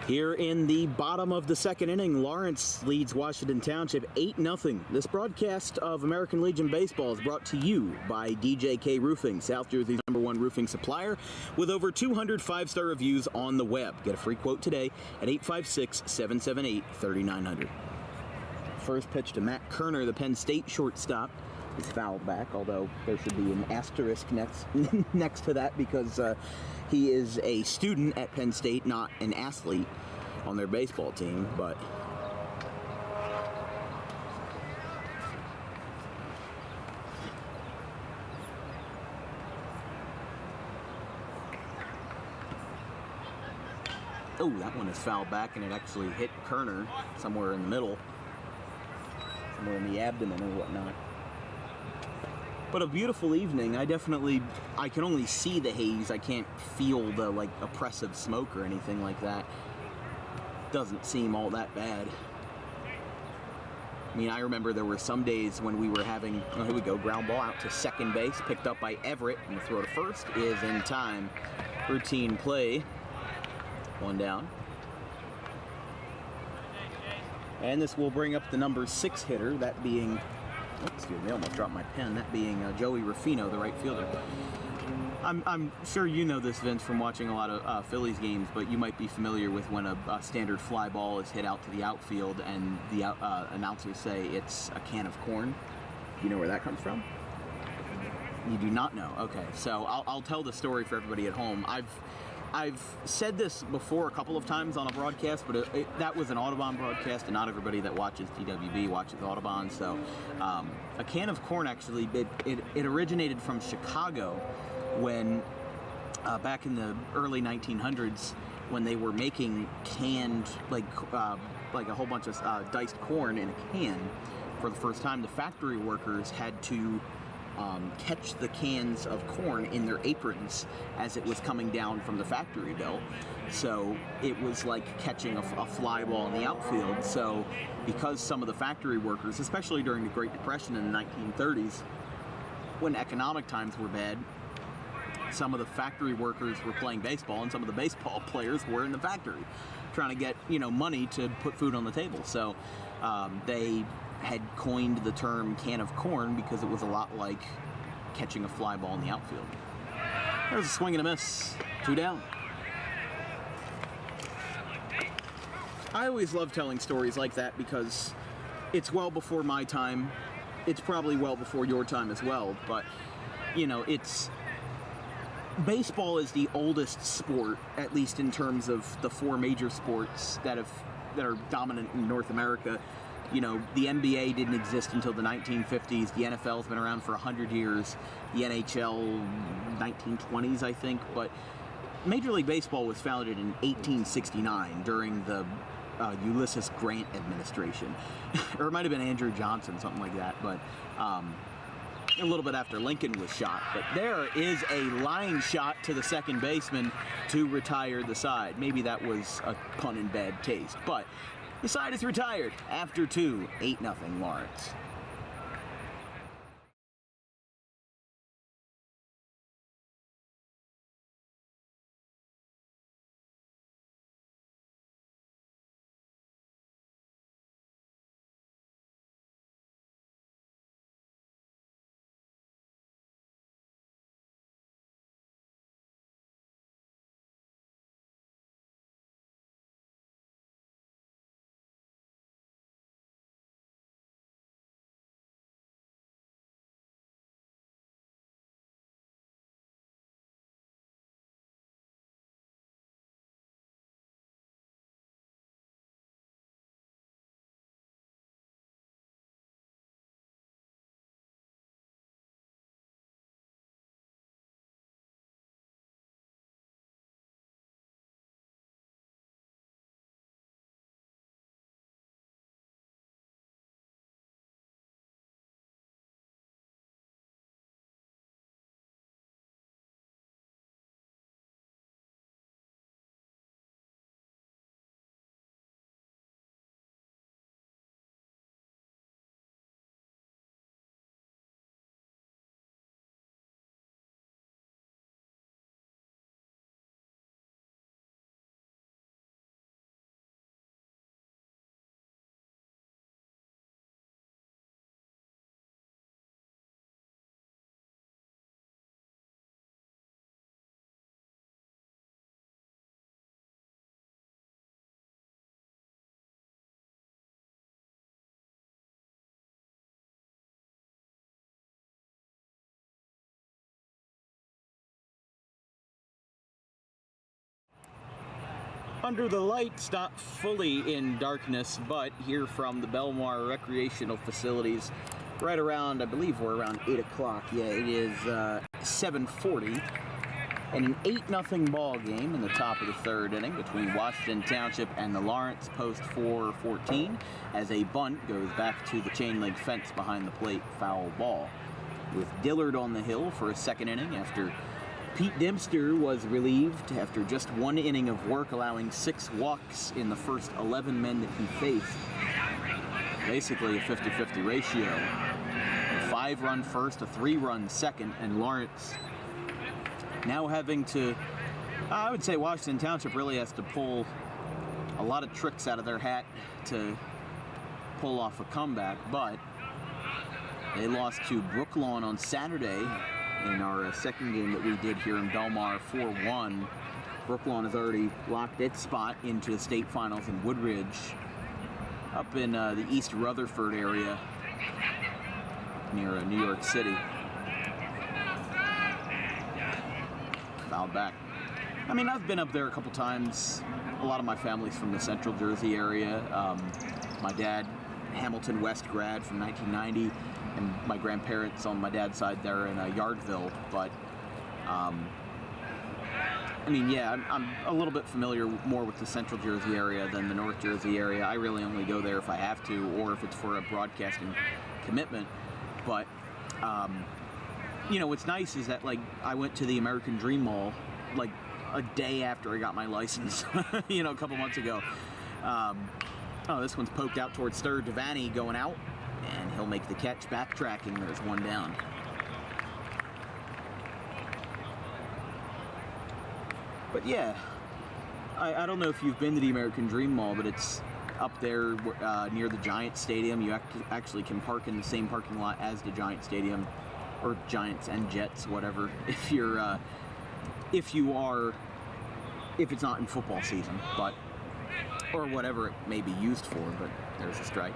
Here in the bottom of the second inning, Lawrence leads Washington Township 8-0. This broadcast of American Legion Baseball is brought to you by DJK Roofing, South Jersey's #1 roofing supplier, with over 200 5-star reviews on the web. Get a free quote today at 856-778-3900. First pitch to Matt Kerner, the Penn State shortstop, is fouled back, although there should be an asterisk next to that because he is a student at Penn State, not an athlete on their baseball team, but oh, that one is fouled back, and it actually hit Kerner somewhere in the middle, somewhere in the abdomen or whatnot. But a beautiful evening. I can only see the haze. I can't feel the oppressive smoke or anything like that. Doesn't seem all that bad. I mean, I remember there were some days when we were having, oh, here we go, ground ball out to second base, picked up by Everett, and the throw to first is in time. Routine play. 1 down. And this will bring up the number 6 hitter, that being, excuse me, I almost dropped my pen, that being Joey Ruffino, the right fielder. I'm sure you know this, Vince, from watching a lot of Phillies games, but you might be familiar with when a standard fly ball is hit out to the outfield and the announcers say it's a can of corn. You know where that comes from? You do not know? Okay, so I'll tell the story for everybody at home. I've said this before a couple of times on a broadcast, but that was an Audubon broadcast, and not everybody that watches TWB watches Audubon. So a can of corn, actually, it originated from Chicago when, back in the early 1900s, when they were making canned, like a whole bunch of diced corn in a can for the first time. The factory workers had to catch the cans of corn in their aprons as it was coming down from the factory belt. So it was like catching a fly ball in the outfield. So because some of the factory workers, especially during the Great Depression in the 1930s, when economic times were bad, some of the factory workers were playing baseball, and some of the baseball players were in the factory trying to get, money to put food on the table. So they had coined the term can of corn because it was a lot like catching a fly ball in the outfield. There's a swing and a miss. 2 down. I always love telling stories like that because it's well before my time. It's probably well before your time as well, but baseball is the oldest sport, at least in terms of the 4 major sports that are dominant in North America. The NBA didn't exist until the 1950s. The NFL's been around for 100 years. The NHL, 1920s, I think. But Major League Baseball was founded in 1869 during the Ulysses Grant administration, or it might have been Andrew Johnson, something like that. But a little bit after Lincoln was shot. But there is a line shot to the second baseman to retire the side. Maybe that was a pun in bad taste, but the side is retired after 2, 8-0 Lawrence. Under the lights, not fully in darkness, but here from the Belmar recreational facilities, right around, I believe we're around 8 o'clock. Yeah, it is 7:40. And an 8-0 ball game in the top of the third inning between Washington Township and the Lawrence Post 4-14 as a bunt goes back to the chain link fence behind the plate, foul ball. With Dillard on the hill for a second inning after Pete Dempster was relieved after just one inning of work, allowing 6 walks in the first 11 men that he faced. Basically a 50-50 ratio. A 5-run first, a 3-run second, and Lawrence now having to, I would say Washington Township really has to pull a lot of tricks out of their hat to pull off a comeback, but they lost to Brooklawn on Saturday in our second game that we did here in Belmar, 4-1. Brooklawn has already locked its spot into the state finals in Woodridge, up in the East Rutherford area near New York City. Fouled back. I mean, I've been up there a couple times. A lot of my family's from the Central Jersey area. My dad, Hamilton West grad from 1990, and my grandparents on my dad's side there in Yardville. But I mean, yeah, I'm a little bit familiar more with the Central Jersey area than the North Jersey area. I really only go there if I have to, or if it's for a broadcasting commitment. But you know, what's nice is that, like, I went to the American Dream Mall like a day after I got my license, you know, a couple months ago. Oh, this one's poked out towards third. Devaney going out, and he'll make the catch, backtracking. There's one down. But yeah, I don't know if you've been to the American Dream Mall, but it's up there near the Giants Stadium. You actually can park in the same parking lot as the Giants Stadium, or Giants and Jets, whatever, if it's not in football season, but, or whatever it may be used for, but there's a strike.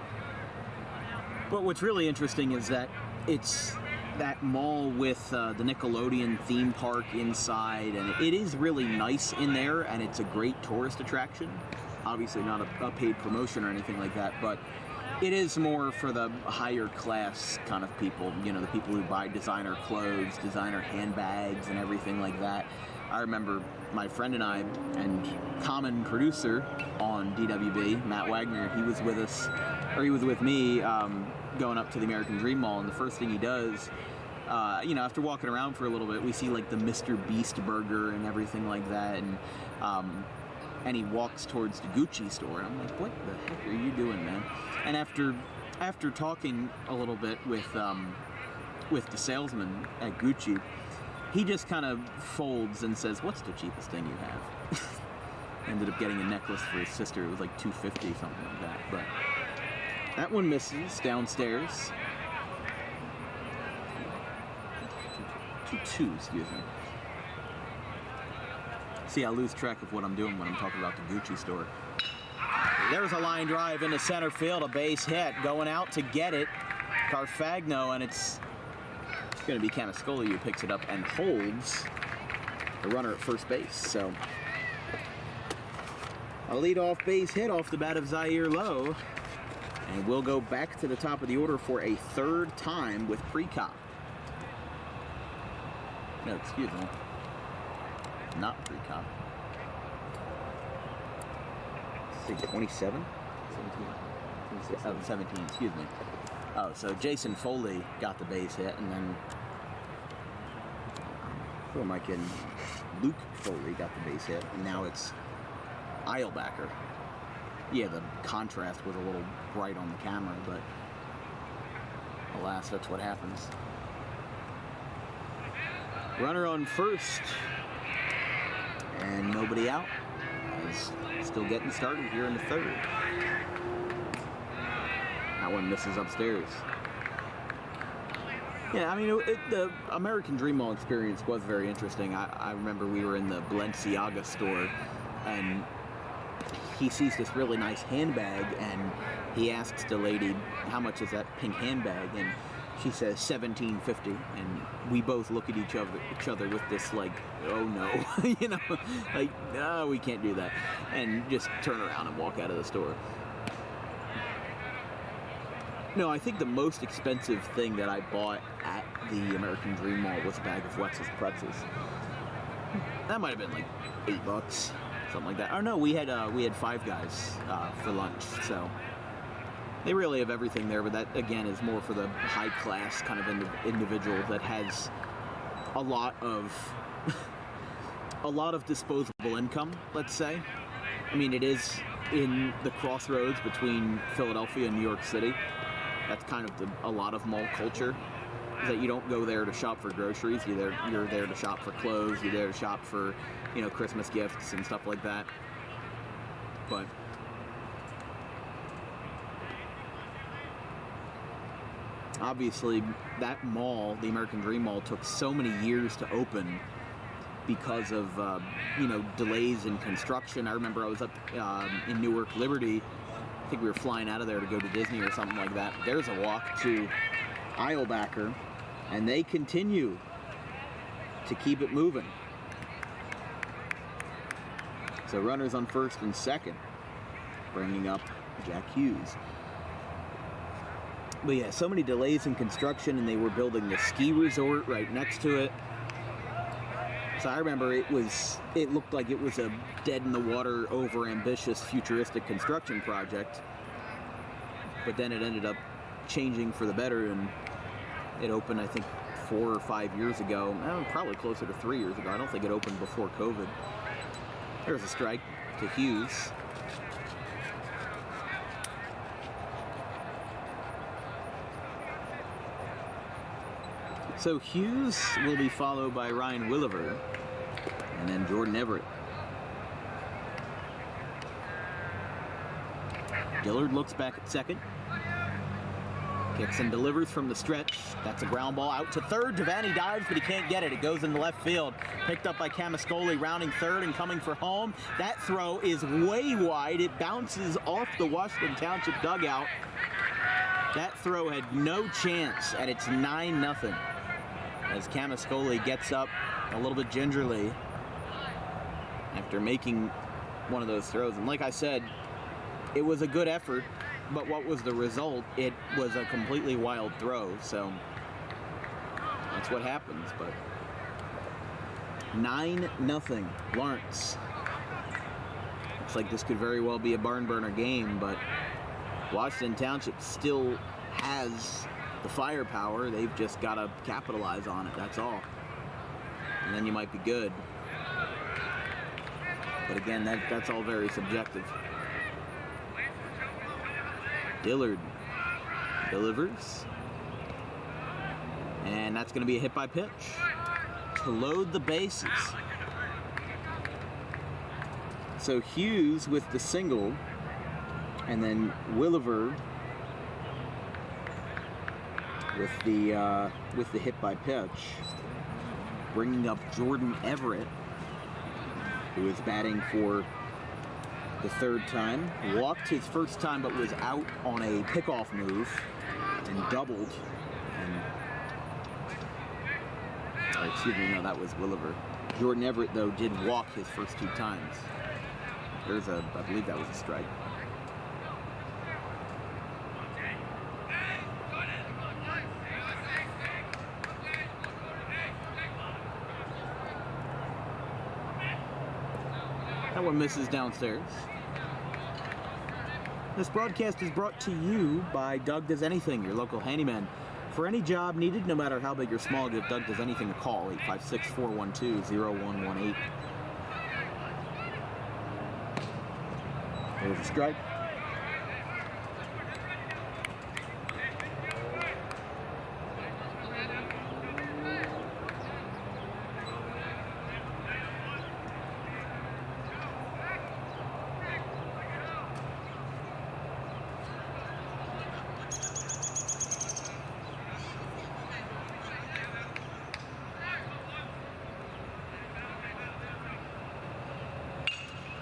But what's really interesting is that it's that mall with the Nickelodeon theme park inside, and it is really nice in there, and it's a great tourist attraction. Obviously not a paid promotion or anything like that, but it is more for the higher class kind of people, you know, the people who buy designer clothes, designer handbags, and everything like that. I remember my friend and I, and common producer on DWB, Matt Wagner, he was with us, or he was with me going up to the American Dream Mall, and the first thing he does, after walking around for a little bit, we see like the Mr. Beast burger and everything like that, and he walks towards the Gucci store, and I'm like, what the heck are you doing, man? And after talking a little bit with the salesman at Gucci, he just kind of folds and says, what's the cheapest thing you have? Ended up getting a necklace for his sister. It was like $250, something like that. But that one misses downstairs. 2-2, excuse me. See, I lose track of what I'm doing when I'm talking about the Gucci store. There's a line drive into center field, a base hit, going out to get it. Carfagno, and it's going to be Camascoli who picks it up and holds the runner at first base. So a leadoff base hit off the bat of Zaire Lowe, and we'll go back to the top of the order for a third time with Precop. No, excuse me. Not Precop. Say 27? 17. Oh, 17, excuse me. Oh, so Jason Foley got the base hit, and then who am I kidding? Luke Foley got the base hit, and now it's Eilbacher. Yeah, the contrast was a little bright on the camera, but alas, that's what happens. Runner on first, and nobody out. Still getting started here in the third. That one misses upstairs. Yeah, I mean, the American Dream Mall experience was very interesting. I remember we were in the Balenciaga store, and he sees this really nice handbag, and he asks the lady, how much is that pink handbag? And she says $17.50, and we both look at each other with this like, oh no, like, no, we can't do that, and just turn around and walk out of the store. No, I think the most expensive thing that I bought at the American Dream Mall was a bag of Wetzel's pretzels. That might have been like $8, something like that. Oh no, we had Five Guys for lunch, so they really have everything there. But that again is more for the high class kind of individual that has a lot of disposable income. Let's say. I mean, it is in the crossroads between Philadelphia and New York City. That's kind of a lot of mall culture, is that you don't go there to shop for groceries. You're there to shop for clothes. You're there to shop for, Christmas gifts and stuff like that. But obviously, that mall, the American Dream Mall, took so many years to open because of delays in construction. I remember I was up in Newark Liberty. I think we were flying out of there to go to Disney or something like that. There's a walk to Eilbacher, and they continue to keep it moving. So runners on first and second, bringing up Jack Hughes. But yeah, so many delays in construction, and they were building the ski resort right next to it. So I remember it looked like it was a dead-in-the-water, over-ambitious, futuristic construction project. But then it ended up changing for the better, and it opened, I think, 4 or 5 years ago. Probably closer to 3 years ago. I don't think it opened before COVID. There's a strike to Hughes. So Hughes will be followed by Ryan Williver, and then Jordan Everett. Dillard looks back at second. Kicks and delivers from the stretch. That's a ground ball out to third. Devaney dives, but he can't get it. It goes into left field. Picked up by Camascoli, rounding third and coming for home. That throw is way wide. It bounces off the Washington Township dugout. That throw had no chance, and it's 9-0. As Camascoli gets up a little bit gingerly after making one of those throws. And like I said, it was a good effort, but what was the result? It was a completely wild throw, so that's what happens. But 9-0, Lawrence. Looks like this could very well be a barn burner game, but Washington Township still has the firepower. They've just got to capitalize on it, that's all. And then you might be good. But again, that's all very subjective. Dillard delivers. And that's going to be a hit by pitch to load the bases. So Hughes with the single, and then Williver with the hit by pitch, bringing up Jordan Everett, who is batting for the third time. Walked his first time, but was out on a pickoff move and doubled. Excuse me, no, that was Williver. Jordan Everett, though, did walk his first 2 times. I believe that was a strike. That one misses downstairs. This broadcast is brought to you by Doug Does Anything, your local handyman. For any job needed, no matter how big or small, give Doug Does Anything a call, 856-412-0118. There's a strike.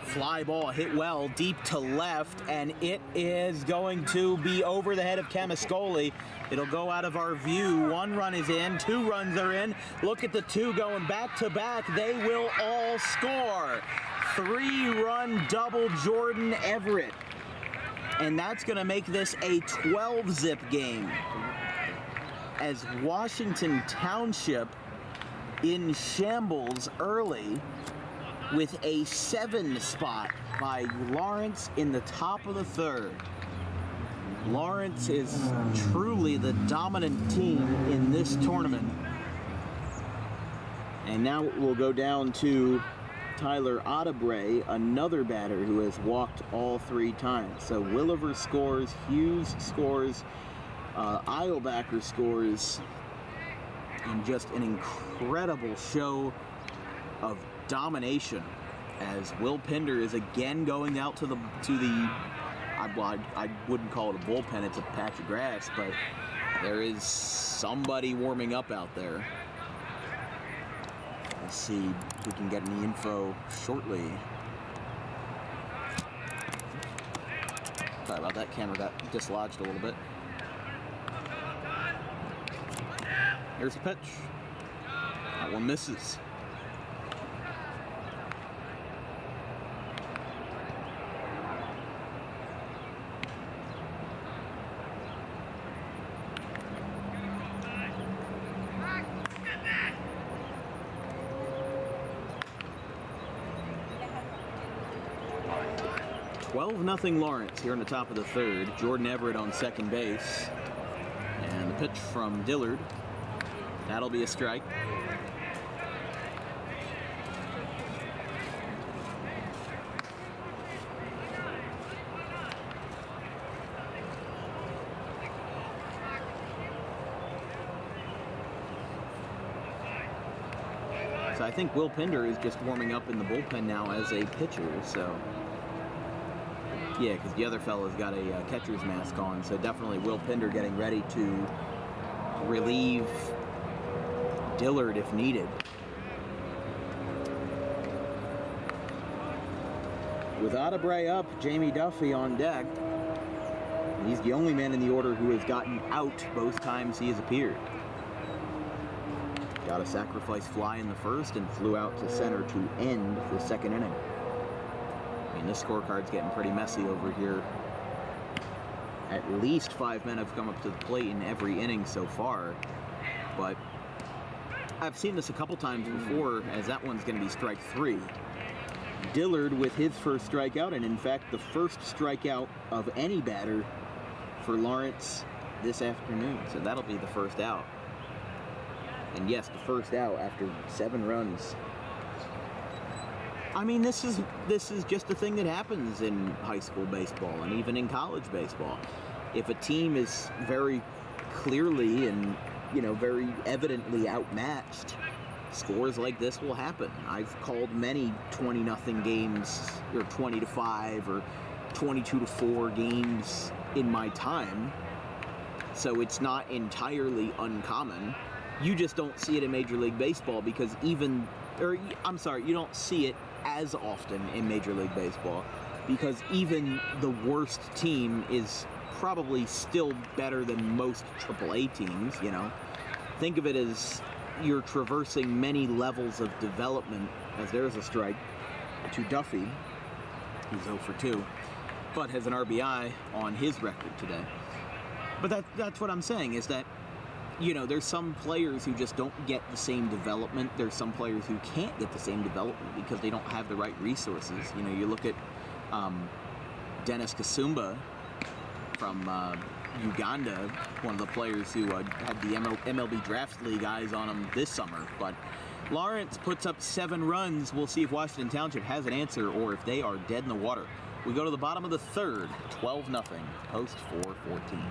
Fly ball hit well deep to left, and it is going to be over the head of Camascoli. It'll go out of our view. 1 run is in, 2 runs are in. Look at the 2 going back to back. They will all score. 3-run double Jordan Everett. And that's going to make this a 12-zip game, as Washington Township in shambles early with a 7 spot by Lawrence in the top of the 3rd. Lawrence is truly the dominant team in this tournament. And now we'll go down to Tyler Ottebre, another batter who has walked all 3 times. So Williver scores, Hughes scores, Eilbacher scores, and just an incredible show of domination as Will Pinder is again going out to the I wouldn't call it a bullpen, it's a patch of grass, but there is somebody warming up out there. Let's see if we can get any info shortly. Sorry about that, camera got dislodged a little bit. Here's the pitch. That one misses. Nothing Lawrence here in the top of the 3rd. Jordan Everett on second base. And the pitch from Dillard. That'll be a strike. So I think Will Pinder is just warming up in the bullpen now as a pitcher, so yeah, because the other fella's got a catcher's mask on, so definitely Will Pinder getting ready to relieve Dillard if needed. With Ottebre up, Jamie Duffy on deck. He's the only man in the order who has gotten out both times he has appeared. Got a sacrifice fly in the first and flew out to center to end the 2nd inning. I mean, this scorecard's getting pretty messy over here. At least 5 men have come up to the plate in every inning so far, but I've seen this a couple times before, as that one's going to be strike 3. Dillard with his first strikeout, and in fact the first strikeout of any batter for Lawrence this afternoon. So that'll be the first out. And yes, the first out after 7 runs. I mean, this is just a thing that happens in high school baseball and even in college baseball. If a team is very clearly and, very evidently outmatched, scores like this will happen. I've called many 20-0 games, or 20-5, or 22-4 games in my time. So it's not entirely uncommon. You just don't see it in Major League Baseball because you don't see it as often in Major League Baseball because even the worst team is probably still better than most AAA teams, Think of it as you're traversing many levels of development, as there's a strike to Duffy. He's 0 for 2, but has an RBI on his record today. But that's what I'm saying, is that, there's some players who just don't get the same development. There's some players who can't get the same development because they don't have the right resources. You look at Dennis Kasumba from Uganda, one of the players who had the MLB Draft League eyes on him this summer. But Lawrence puts up 7 runs. We'll see if Washington Township has an answer or if they are dead in the water. We go to the bottom of the 3rd, 12-0, post 4-14.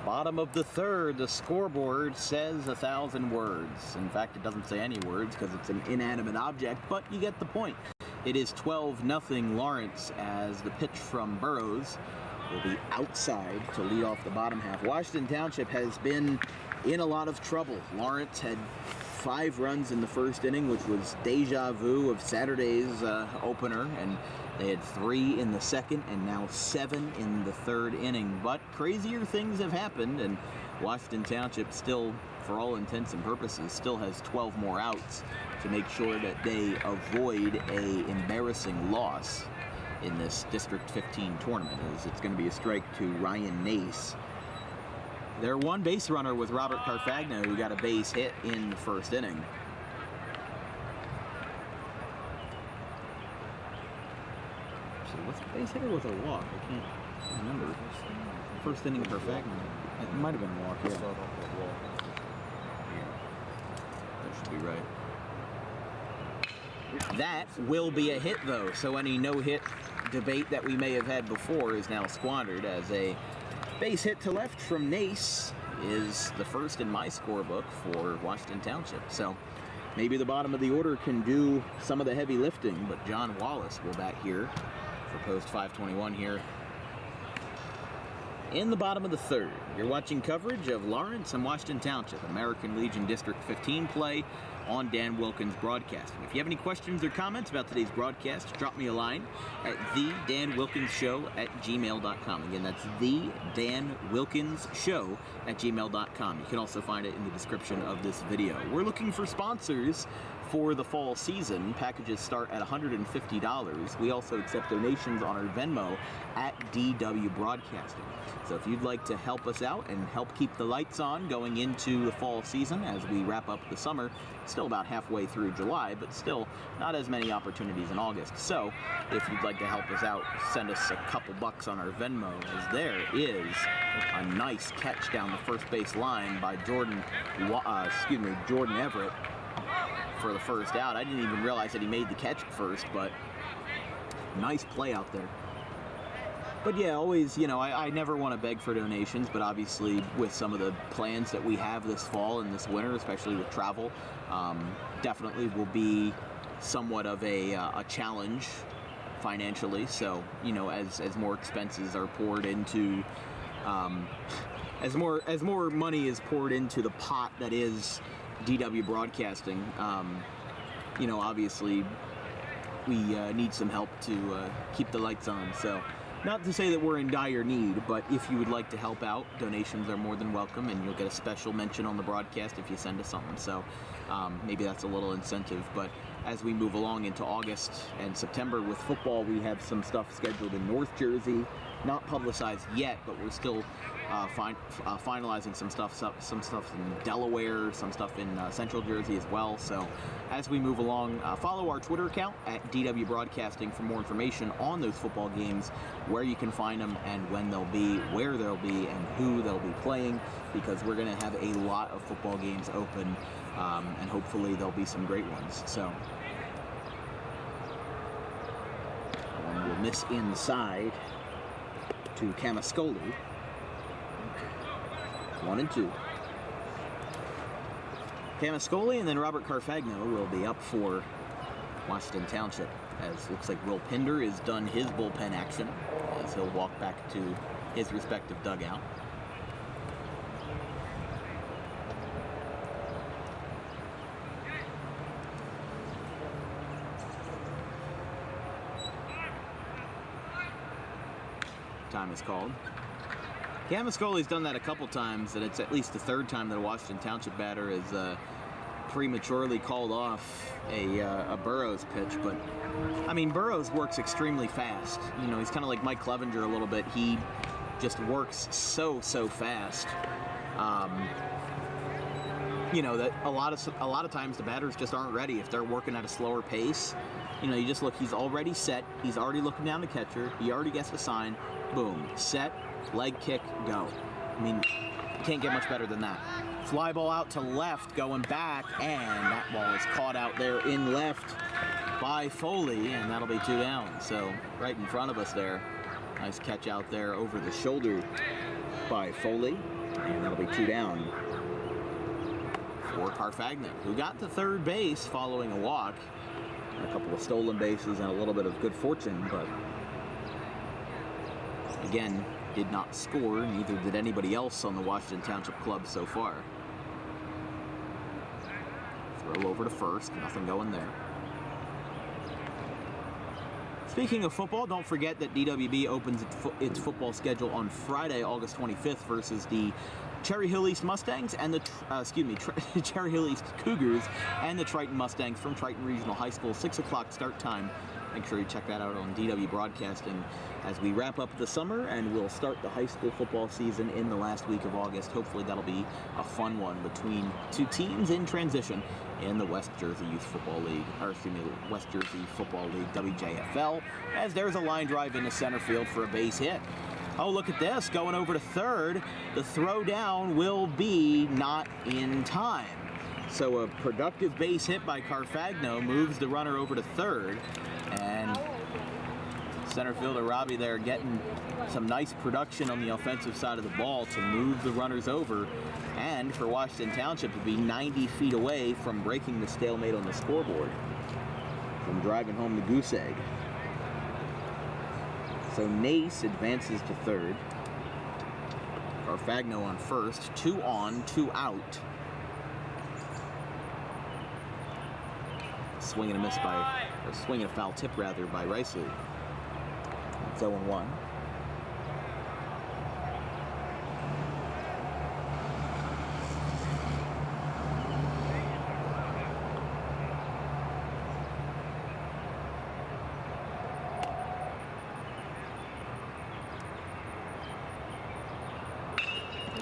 Bottom of the 3rd, the scoreboard says 1,000 words. In fact, it doesn't say any words because it's an inanimate object, but you get the point. It is 12-0 Lawrence as the pitch from Burrows will be outside to lead off the bottom half. Washington Township has been in a lot of trouble. Lawrence had 5 runs in the first inning, which was deja vu of Saturday's opener, and they had 3 in the second and now 7 in the 3rd inning. But crazier things have happened, and Washington Township still, for all intents and purposes, still has 12 more outs to make sure that they avoid a embarrassing loss in this District 15 tournament, as it's going to be a strike to Ryan Nace. Their one base runner was Robert Carfagna, who got a base hit in the first inning. Was it a base hit or was it a walk? I can't remember. First inning for Carfagna. It might have been a walk, yeah. That should be right. That will be a hit, though, so any no-hit debate that we may have had before is now squandered, as a base hit to left from Nace is the first in my scorebook for Washington Township. So maybe the bottom of the order can do some of the heavy lifting, but John Wallace will bat here for post 521 here in the bottom of the 3rd. You're watching coverage of Lawrence and Washington Township American Legion District 15 play on Dan Wilkins Broadcasting. If you have any questions or comments about today's broadcast, drop me a line at thedanwilkinsshow@gmail.com. Again, that's thedanwilkinsshow@gmail.com. You can also find it in the description of this video. We're looking for sponsors for the fall season. Packages start at $150. We also accept donations on our Venmo at DW Broadcasting. So if you'd like to help us out and help keep the lights on going into the fall season as we wrap up the summer, still about halfway through July, but still not as many opportunities in August. So if you'd like to help us out, send us a couple bucks on our Venmo, as there is a nice catch down the first base line by Jordan Everett for the first out. I didn't even realize that he made the catch at first, but nice play out there. But yeah, always, I never want to beg for donations, but obviously with some of the plans that we have this fall and this winter, especially with travel, definitely will be somewhat of a challenge financially. So, as more expenses are poured into, as more money is poured into the pot that is DW Broadcasting, obviously we need some help to keep the lights on. So, not to say that we're in dire need, but if you would like to help out, donations are more than welcome, and you'll get a special mention on the broadcast if you send us something. So maybe that's a little incentive. But as we move along into August and September with football, we have some stuff scheduled in North Jersey, not publicized yet, but we're still finalizing some stuff in Delaware, some stuff in Central Jersey as well. So as we move along, follow our Twitter account at DW Broadcasting for more information on those football games, where you can find them and when they'll be, where they'll be, and who they'll be playing, because we're going to have a lot of football games open, and hopefully there'll be some great ones. So one will miss inside to Camascoli. 1-2. Camascoli and then Robert Carfagno will be up for Washington Township, as looks like Will Pinder has done his bullpen action as he'll walk back to his respective dugout. Time is called. Camascoli's done that a couple times, and it's at least the third time that a Washington Township batter has prematurely called off a Burroughs pitch. But I mean, Burroughs works extremely fast. He's kind of like Mike Clevenger a little bit. He just works so fast. That a lot of times the batters just aren't ready if they're working at a slower pace. You just look. He's already set. He's already looking down the catcher. He already gets the sign. Boom. Set. Leg kick, go. I mean, you can't get much better than that. Fly ball out to left, going back, and that ball is caught out there in left by Foley, and that'll be 2 down. So right in front of us there. Nice catch out there over the shoulder by Foley, and that'll be 2 down for Carfagno, who got to third base following a walk. A couple of stolen bases and a little bit of good fortune, but again, did not score, neither did anybody else on the Washington Township club so far. Throw over to first, nothing going there. Speaking of football, don't forget that DWB opens its football schedule on Friday, August 25th versus the Cherry Hill East Mustangs and the Cherry Hill East Cougars and the Triton Mustangs from Triton Regional High School. 6 o'clock start time. Make sure you check that out on DW Broadcasting as we wrap up the summer, and we'll start the high school football season in the last week of August. Hopefully that'll be a fun one between two teams in transition in the West Jersey West Jersey Football League, WJFL, as there's a line drive into center field for a base hit. Oh, look at this, going over to third. The throw down will be not in time. So a productive base hit by Carfagno moves the runner over to third, and center fielder Robbie there getting some nice production on the offensive side of the ball to move the runners over, and for Washington Township to be 90 feet away from breaking the stalemate on the scoreboard, from driving home the goose egg. So Nace advances to third. Carfagno on first. 2 on, 2 out. swing and a miss or swing and a foul tip rather by Riceley. It's 0-1.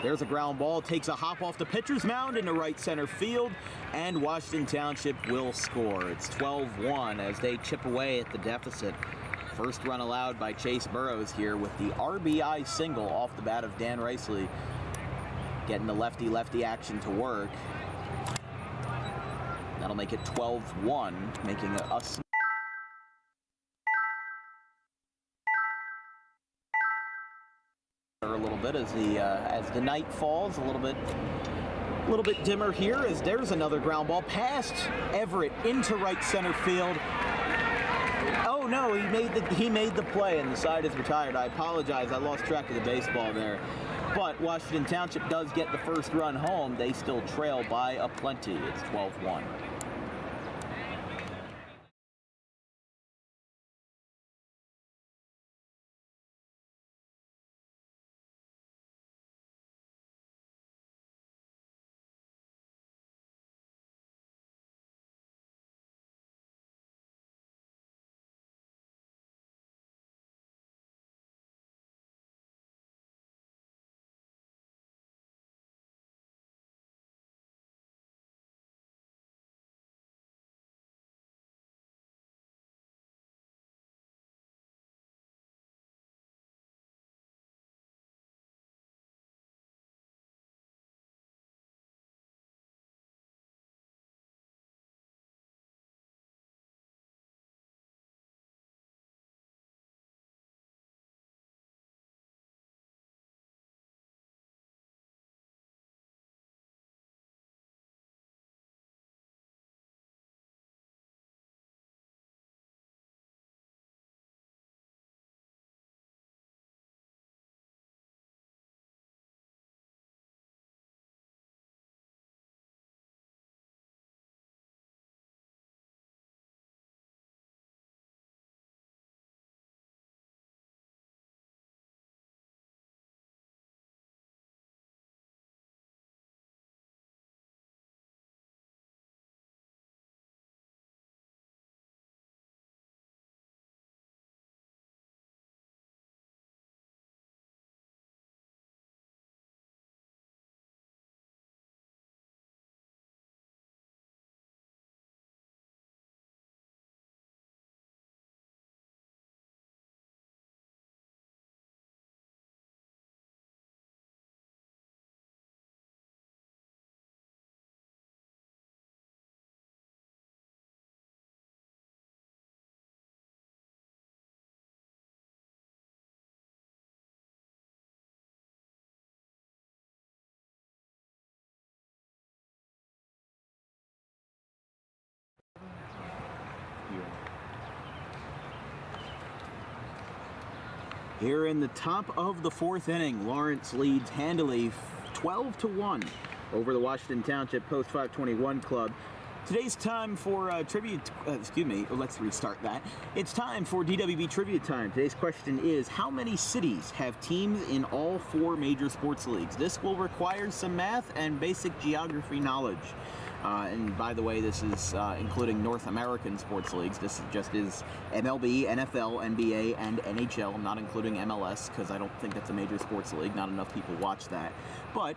There's a ground ball, takes a hop off the pitcher's mound into right center field, and Washington Township will score. It's 12-1 as they chip away at the deficit. First run allowed by Chase Burrows here with the RBI single off the bat of Dan Riceley, getting the lefty-lefty action to work. That'll make it 12-1, making a a little bit as the night falls, a little bit dimmer here, as there's another ground ball past Everett into right center field. Oh no, he made the play and the side is retired. I apologize, I lost track of the baseball there. But Washington Township does get the first run home. They still trail by a plenty. It's 12-1. Here in the top of the fourth inning, Lawrence leads handily 12-1 over the Washington Township Post 521 club. Today's time for let's restart that. It's time for DWB Trivia Time. Today's question is, how many cities have teams in all 4 major sports leagues? This will require some math and basic geography knowledge. And by the way, this is including North American sports leagues. This just is MLB, NFL, NBA, and NHL. I'm not including MLS because I don't think that's a major sports league. Not enough people watch that. But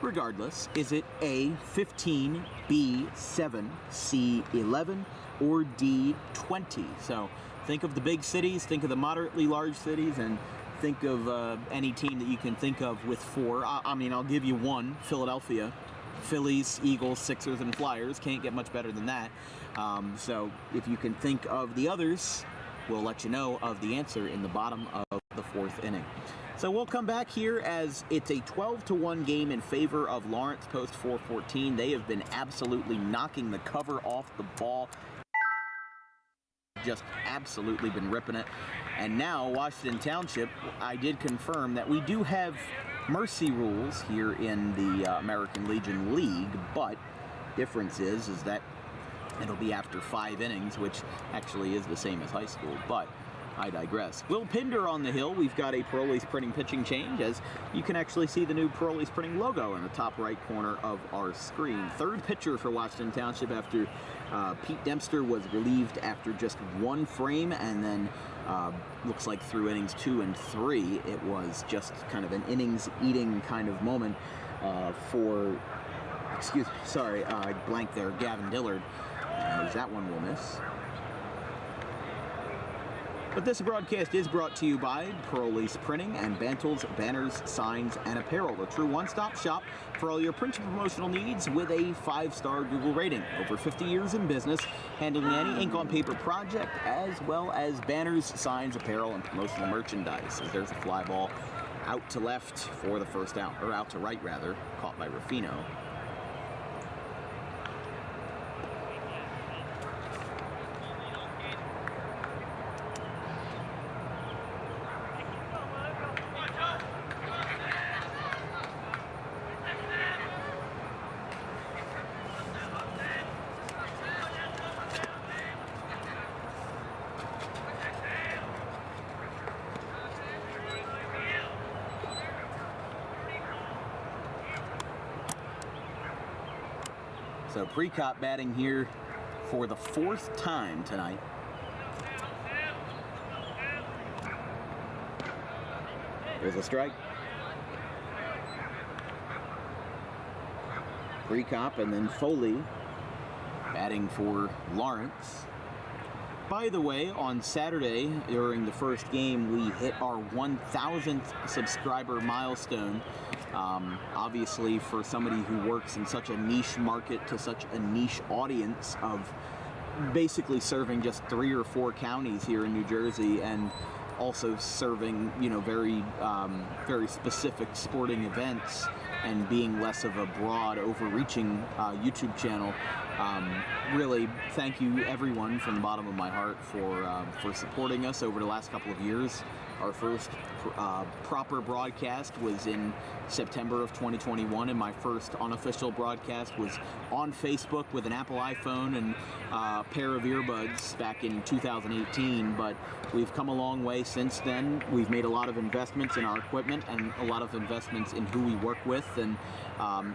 regardless, is it A, 15, B, 7, C, 11, or D, 20? So think of the big cities, think of the moderately large cities, and think of any team that you can think of with 4. I'll give you one, Philadelphia. Phillies, Eagles, Sixers, and Flyers. Can't get much better than that. So if you can think of the others, we'll let you know of the answer in the bottom of the 4th inning. So we'll come back here as it's a 12-1 game in favor of Lawrence Post 414. They have been absolutely knocking the cover off the ball. Just absolutely been ripping it. And now Washington Township, I did confirm that we do have mercy rules here in the American Legion League, but difference is that It'll be after 5 innings, which actually is the same as high school, but I digress. Will Pinder on the hill. We've got a Parolee's Printing pitching change, as you can actually see the new Parolee's Printing logo in the top right corner of our screen. Third pitcher for Washington Township after Pete Dempster was relieved after just 1 frame, and then looks like through innings 2 and 3, it was just kind of an innings-eating kind of moment for, excuse me, sorry, I blanked there, Gavin Dillard. As that one will miss. But this broadcast is brought to you by Parolee's Printing and Bantles, Banners, Signs, and Apparel, a true one-stop shop for all your print and promotional needs with a 5-star Google rating. Over 50 years in business, handling any ink-on-paper project, as well as banners, signs, apparel, and promotional merchandise. As there's a fly ball out to left for the first out, or out to right, rather, caught by Ruffino. So Precop batting here for the 4th time tonight. There's a strike. Precop and then Foley batting for Lawrence. By the way, on Saturday during the first game, we hit our 1,000th subscriber milestone. Obviously, for somebody who works in such a niche market to such a niche audience of basically serving just 3 or 4 counties here in New Jersey, and also serving, you know, very specific sporting events, and being less of a broad, overreaching YouTube channel. Really, thank you everyone from the bottom of my heart for supporting us over the last couple of years. Our first proper broadcast was in September of 2021, and my first unofficial broadcast was on Facebook with an Apple iPhone and a pair of earbuds back in 2018. But we've come a long way since then. We've made a lot of investments in our equipment, and a lot of investments in who we work with, and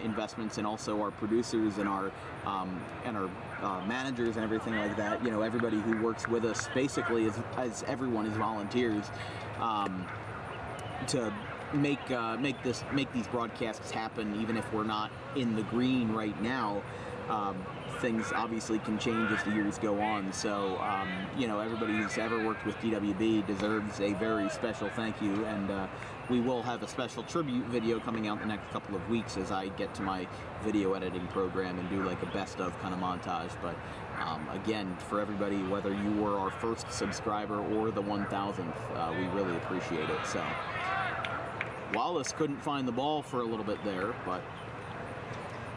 investments in also our producers and our managers and everything like that. You know, everybody who works with us basically as everyone is volunteers to make these broadcasts happen, even if we're not in the green right now. Things obviously can change as the years go on. So, you know, everybody who's ever worked with DWB deserves a very special thank you, and we will have a special tribute video coming out in the next couple of weeks as I get to my video editing program and do like a best of kind of montage. But again, for everybody, whether you were our first subscriber or the 1,000th, we really appreciate it. So Wallace couldn't find the ball for a little bit there, but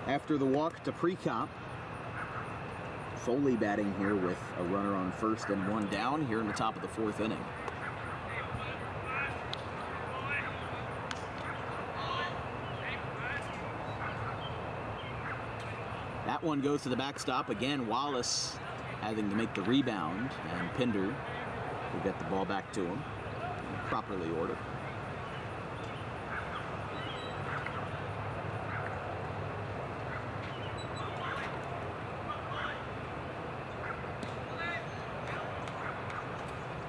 after the walk to Precop, Foley batting here with a runner on first and 1 down here in the top of the 4th inning. That one goes to the backstop. Again, Wallace having to make the rebound, and Pinder will get the ball back to him, properly ordered.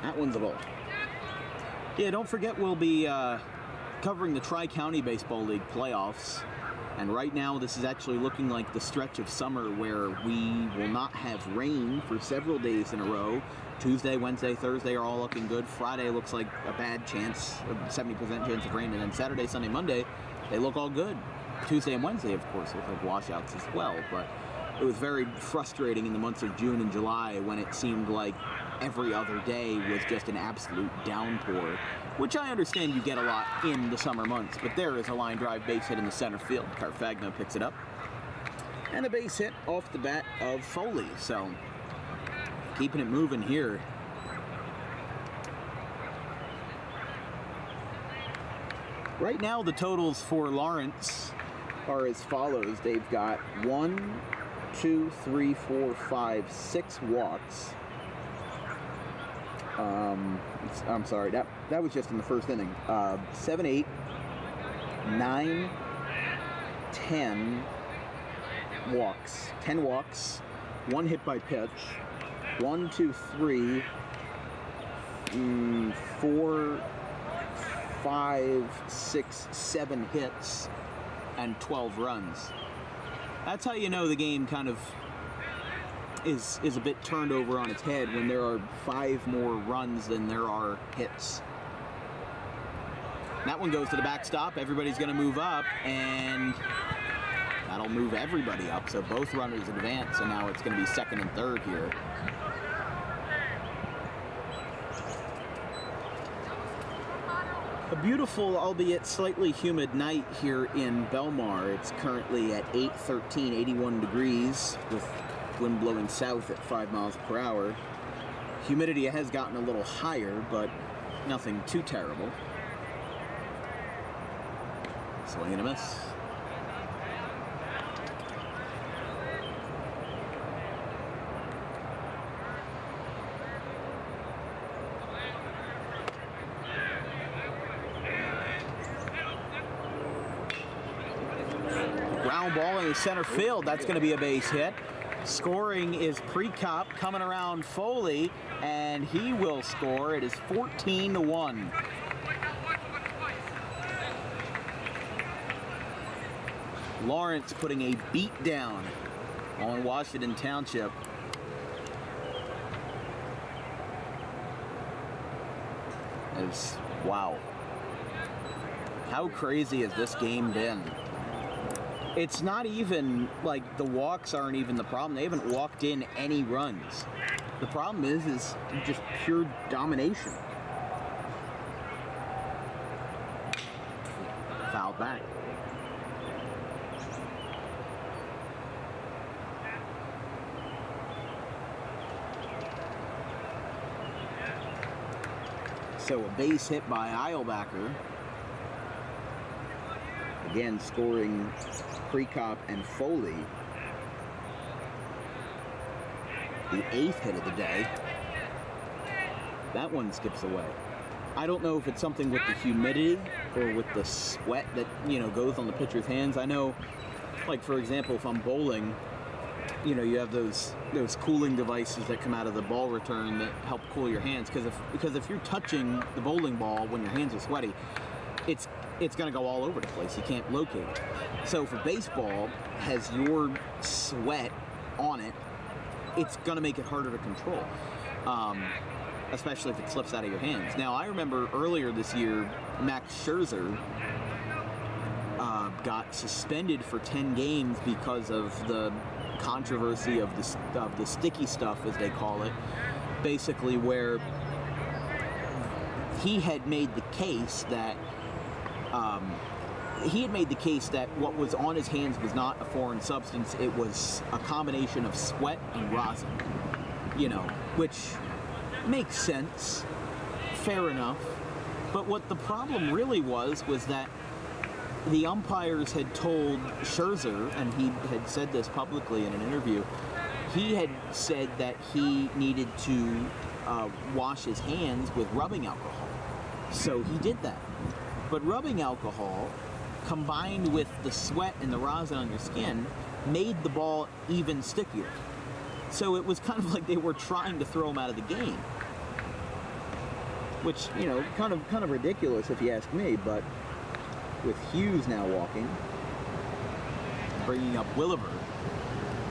That one's a ball. Yeah, don't forget we'll be covering the Tri-County Baseball League playoffs. And right now, this is actually looking like the stretch of summer where we will not have rain for several days in a row. Tuesday, Wednesday, Thursday are all looking good. Friday looks like a bad chance, a 70% chance of rain. And then Saturday, Sunday, Monday, they look all good. Tuesday and Wednesday, of course, look like washouts as well. But it was very frustrating in the months of June and July when it seemed like every other day was just an absolute downpour, which I understand you get a lot in the summer months. But there is a line drive base hit in the center field. Carfagna picks it up. And a base hit off the bat of Foley. So keeping it moving here. Right now the totals for Lawrence are as follows. They've got 1, 2, 3, 4, 5, 6 walks. I'm sorry, that was just in the first inning. 7, 8, 9, 10 walks. 10 walks, 1 hit by pitch. 1, 2, 3, 4, 5, 6, 7 hits, and 12 runs. That's how you know the game kind of is a bit turned over on its head when there are 5 more runs than there are hits. That one goes to the backstop. Everybody's going to move up, and that'll move everybody up. So both runners advance, and now it's going to be second and third here. A beautiful, albeit slightly humid night here in Belmar. It's currently at 8:13, 81 degrees with wind blowing south at 5 miles per hour. Humidity has gotten a little higher, but nothing too terrible. Swing and a miss. Ground ball in the center field. That's going to be a base hit. Scoring is Prekop coming around Foley, and he will score. It is 14-1. Lawrence putting a beat down on Washington Township. Wow. How crazy has this game been? It's not even like the walks aren't even the problem. They haven't walked in any runs. The problem is just pure domination. Foul back. So a base hit by Eilbacher. Again, scoring Prekop and Foley. The 8th hit of the day. That one skips away. I don't know if it's something with the humidity or with the sweat that, goes on the pitcher's hands. I know, like, for example, if I'm bowling, you have those cooling devices that come out of the ball return that help cool your hands. Because if you're touching the bowling ball when your hands are sweaty, it's going to go all over the place. You can't locate it. So if a baseball has your sweat on it, it's going to make it harder to control, especially if it slips out of your hands. Now, I remember earlier this year, Max Scherzer got suspended for 10 games because of the controversy of the sticky stuff, as they call it, basically where he had made the case that what was on his hands was not a foreign substance. It was a combination of sweat and rosin, which makes sense, fair enough. But what the problem really was that the umpires had told Scherzer, and he had said this publicly in an interview, he had said that he needed to wash his hands with rubbing alcohol. So he did that. But rubbing alcohol, combined with the sweat and the rosin on your skin, made the ball even stickier. So it was kind of like they were trying to throw him out of the game. Which, kind of ridiculous if you ask me, but with Hughes now walking, bringing up Williver,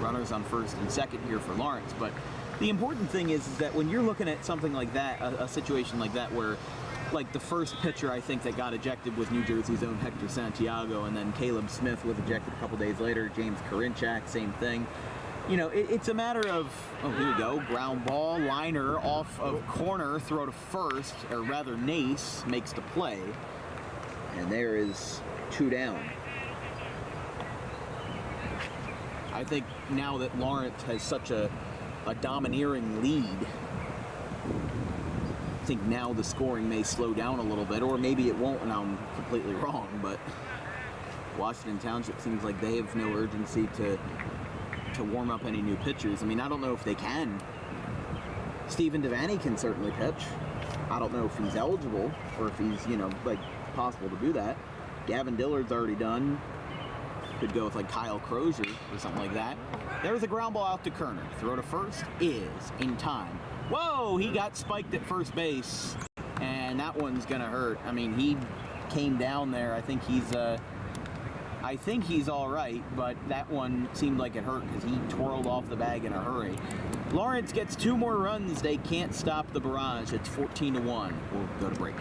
runners on first and second here for Lawrence. But the important thing is that when you're looking at something like that, a situation like that where, like, the first pitcher I think that got ejected was New Jersey's own Hector Santiago, and then Caleb Smith was ejected a couple days later, James Karinchak, same thing. It's a matter of, here we go, ground ball, liner off of corner, throw to first, or rather Nace makes the play, and there is 2 down. I think now that Lawrence has such a domineering lead, I think now the scoring may slow down a little bit, or maybe it won't and I'm completely wrong, but Washington Township seems like they have no urgency to to warm up any new pitchers. I mean, I don't know if they can. Steven Devaney can certainly pitch. I don't know if he's eligible or if he's, possible to do that. Gavin Dillard's already done. Could go with Kyle Crozier or something like that. There's a ground ball out to Kerner. Throw to first is in time. Whoa, he got spiked at first base, and that one's gonna hurt. I mean, he came down there. I think he's all right, but that one seemed like it hurt because he twirled off the bag in a hurry. Lawrence gets 2 more runs. They can't stop the barrage. It's 14-1. We'll go to break.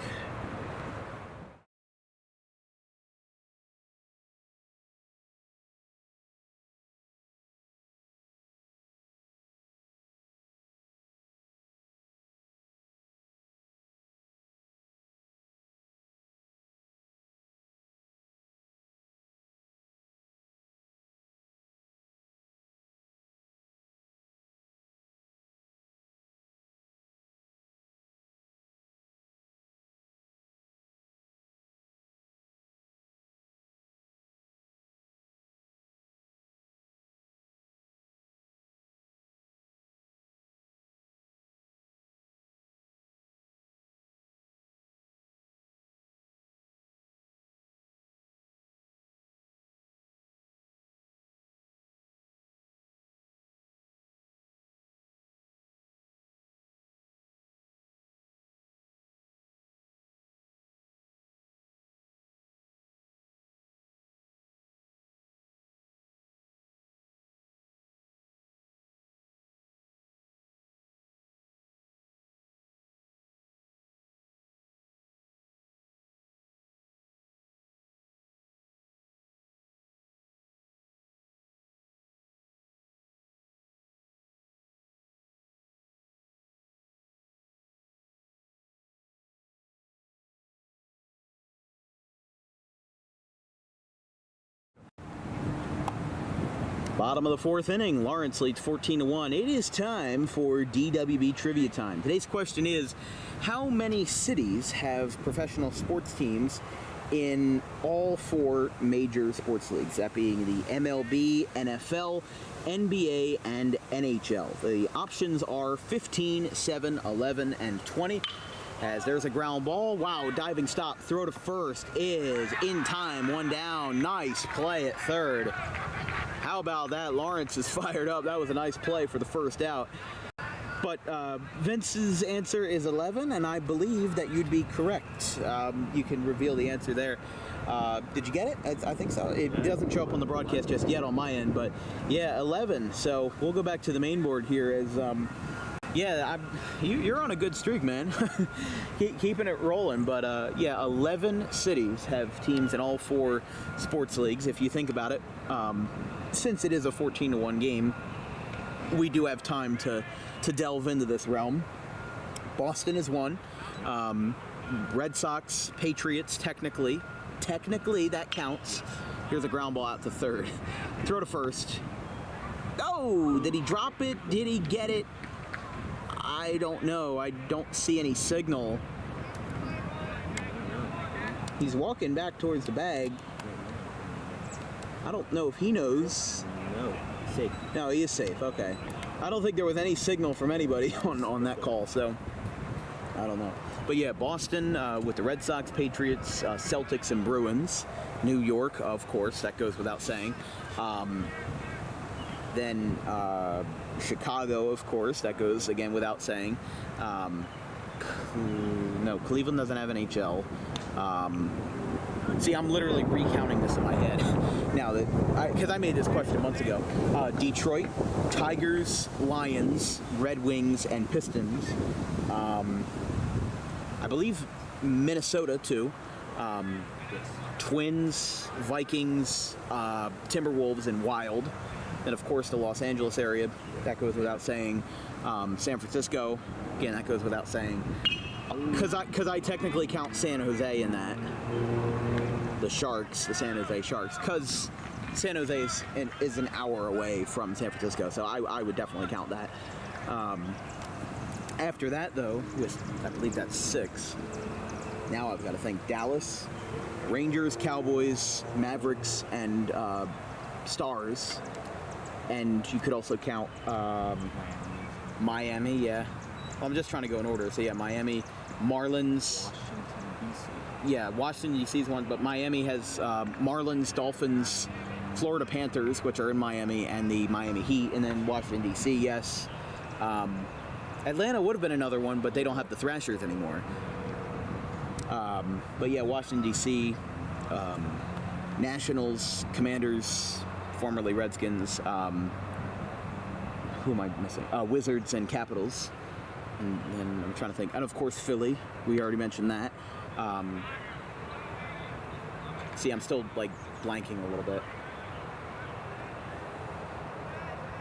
Bottom of the 4th inning, Lawrence leads 14-1. It is time for DWB Trivia Time. Today's question is, how many cities have professional sports teams in all 4 major sports leagues? That being the MLB, NFL, NBA, and NHL. The options are 15, 7, 11, and 20. As there's a ground ball. Wow, diving stop. Throw to first is in time. 1 down. Nice play at third. How about that? Lawrence is fired up. That was a nice play for the first out. But Vince's answer is 11, and I believe that you'd be correct. You can reveal the answer there. Did you get it? I think so. It doesn't show up on the broadcast just yet on my end, but yeah, 11. So we'll go back to the main board here as... you're on a good streak, man. Keeping it rolling. But 11 cities have teams in all 4 sports leagues. If you think about it, since it is a 14-1 game, we do have time to delve into this realm. Boston is 1. Red Sox, Patriots, technically that counts. Here's a ground ball out to third. Throw to first. Oh, did he drop it? Did he get it? I don't know. I don't see any signal. He's walking back towards the bag. I don't know if he knows. No, safe. No, he is safe. Okay. I don't think there was any signal from anybody on that call, so I don't know. But yeah, Boston with the Red Sox, Patriots, Celtics, and Bruins. New York, of course, that goes without saying. Then Chicago, of course, that goes again without saying. No, Cleveland doesn't have NHL. See, I'm literally recounting this in my head now because I made this question months ago. Detroit, Tigers, Lions, Red Wings, and Pistons. I believe Minnesota too. Twins, Vikings, Timberwolves, and Wild. And of course the Los Angeles area, that goes without saying. San Francisco, again, that goes without saying. Because I technically count San Jose in that. The Sharks, the San Jose Sharks, because San Jose is an hour away from San Francisco, so I would definitely count that. After that, though, I believe that's 6. Now I've got to think Dallas, Rangers, Cowboys, Mavericks, and Stars. and you could also count Miami, yeah. Well, I'm just trying to go in order. So yeah, Miami, Marlins. Yeah, Washington D.C. is one, but Miami has Marlins, Dolphins, Florida Panthers, which are in Miami, and the Miami Heat, and then Washington D.C. Yes, Atlanta would have been another one, but they don't have the Thrashers anymore. But yeah, Washington D.C., Nationals, Commanders, formerly Redskins. Who am I missing? Wizards and Capitals. And then I'm trying to think. And of course, Philly. We already mentioned that. See, I'm still like blanking a little bit.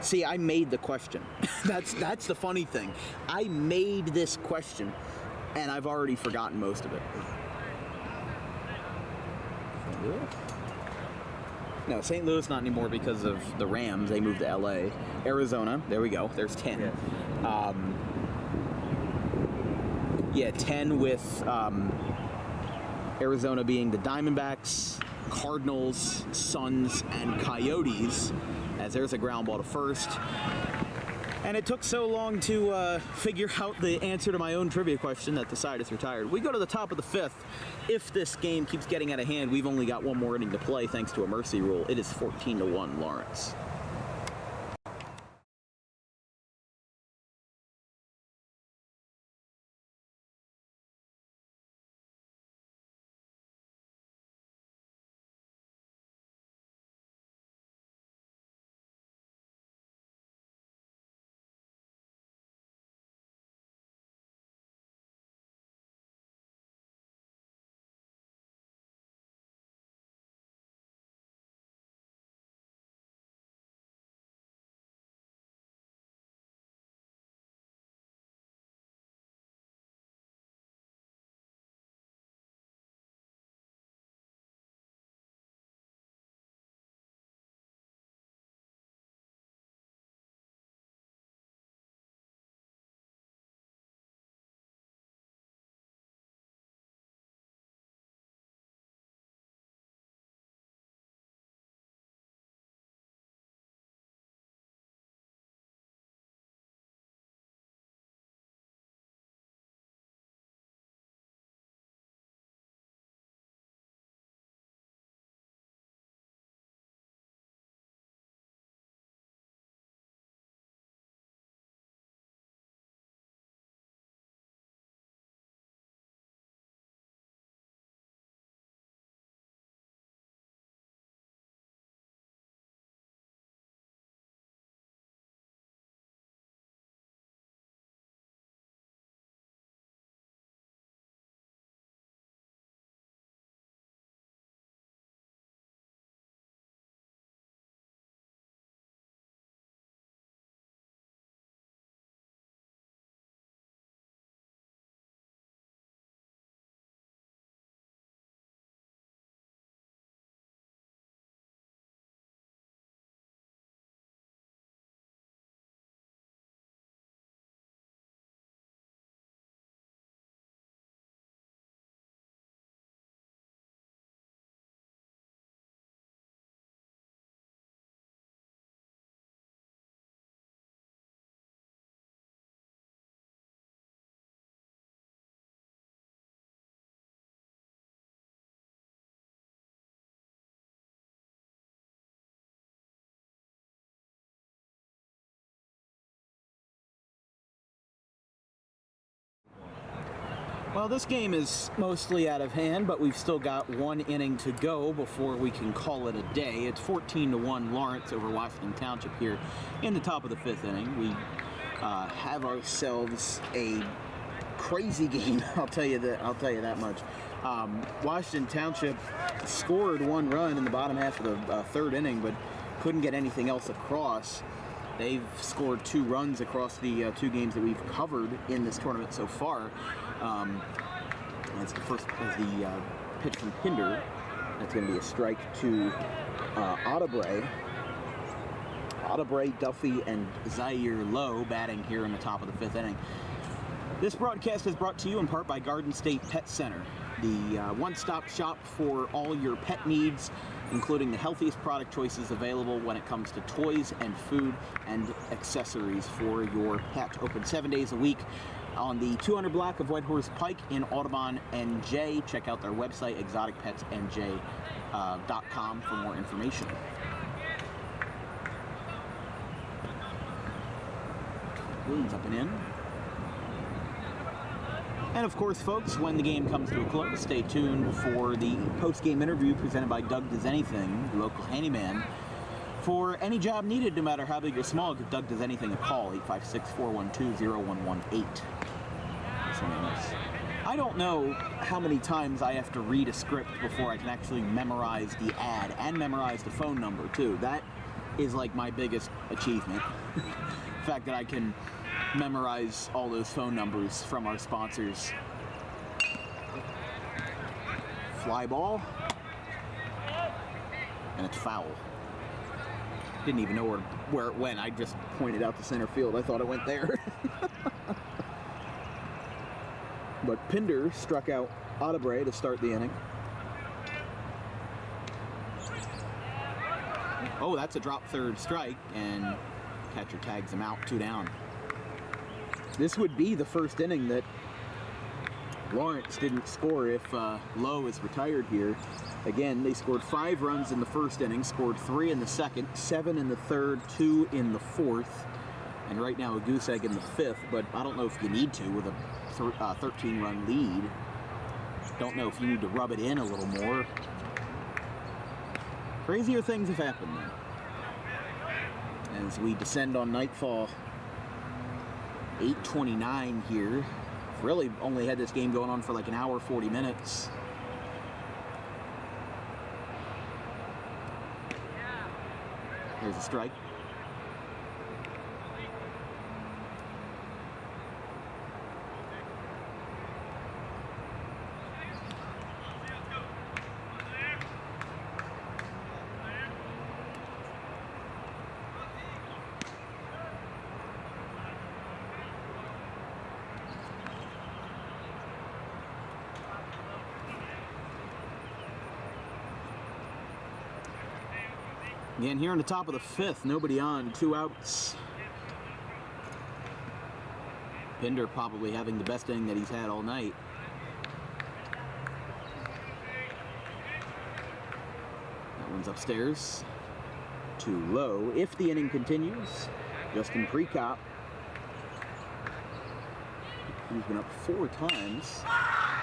See, I made the question. That's the funny thing. I made this question, and I've already forgotten most of it. No, St. Louis not anymore because of the Rams. They moved to L.A. Arizona, there we go. There's 10. Yeah, 10 with Arizona being the Diamondbacks, Cardinals, Suns, and Coyotes, as there's a ground ball to first. And it took so long to figure out the answer to my own trivia question that the side is retired. We go to the top of the fifth. If this game keeps getting out of hand, we've only got one more inning to play thanks to a mercy rule. It is 14-1 Lawrence. Well, this game is mostly out of hand, but we've still got one inning to go before we can call it a day. It's 14-1 Lawrence over Washington Township here in the top of the fifth inning. We have ourselves a crazy game. I'll tell you that much. Washington Township scored one run in the bottom half of the third inning, but couldn't get anything else across. They've scored 2 runs across the 2 games that we've covered in this tournament so far. That's the first of the pitch from Pinder. That's going to be a strike to Audebray. Audebray, Duffy, and Zaire Lowe batting here in the top of the fifth inning. This broadcast is brought to you in part by Garden State Pet Center. the one-stop shop for all your pet needs, including the healthiest product choices available when it comes to toys and food and accessories for your pet. Open 7 days a week on the 200 block of Whitehorse Pike in Audubon, NJ. Check out their website, exoticpetsnj.com, for more information. Williams up and in. And of course, folks, when the game comes to a close, stay tuned for the post-game interview presented by Doug Does Anything, the local handyman. For any job needed, no matter how big or small, give Doug Does Anything a call, 856-412-0118. I don't know how many times I have to read a script before I can actually memorize the ad and memorize the phone number, too. That is like my biggest achievement. The fact that I can memorize all those phone numbers from our sponsors. Fly ball. And it's foul. Didn't even know where it went. I just pointed out to center field. I thought it went there. But Pinder struck out Audebray to start the inning. Oh, that's a drop third strike, and catcher tags him out, 2 down. This would be the first inning that Lawrence didn't score if Lowe is retired here. Again, they scored 5 runs in the first inning, scored 3 in the second, 7 in the third, 2 in the fourth, and right now a goose egg in the fifth, but I don't know if you need to with a 13-run lead. Don't know if you need to rub it in a little more. Crazier things have happened then. As we descend on nightfall, 8:29 here. Really only had this game going on for like an hour, 40 minutes. There's a strike. Again, here in the top of the fifth, nobody on, 2 outs. Pinder probably having the best inning that he's had all night. That one's upstairs. Too low. If the inning continues, Justin Precop, he's been up 4 times.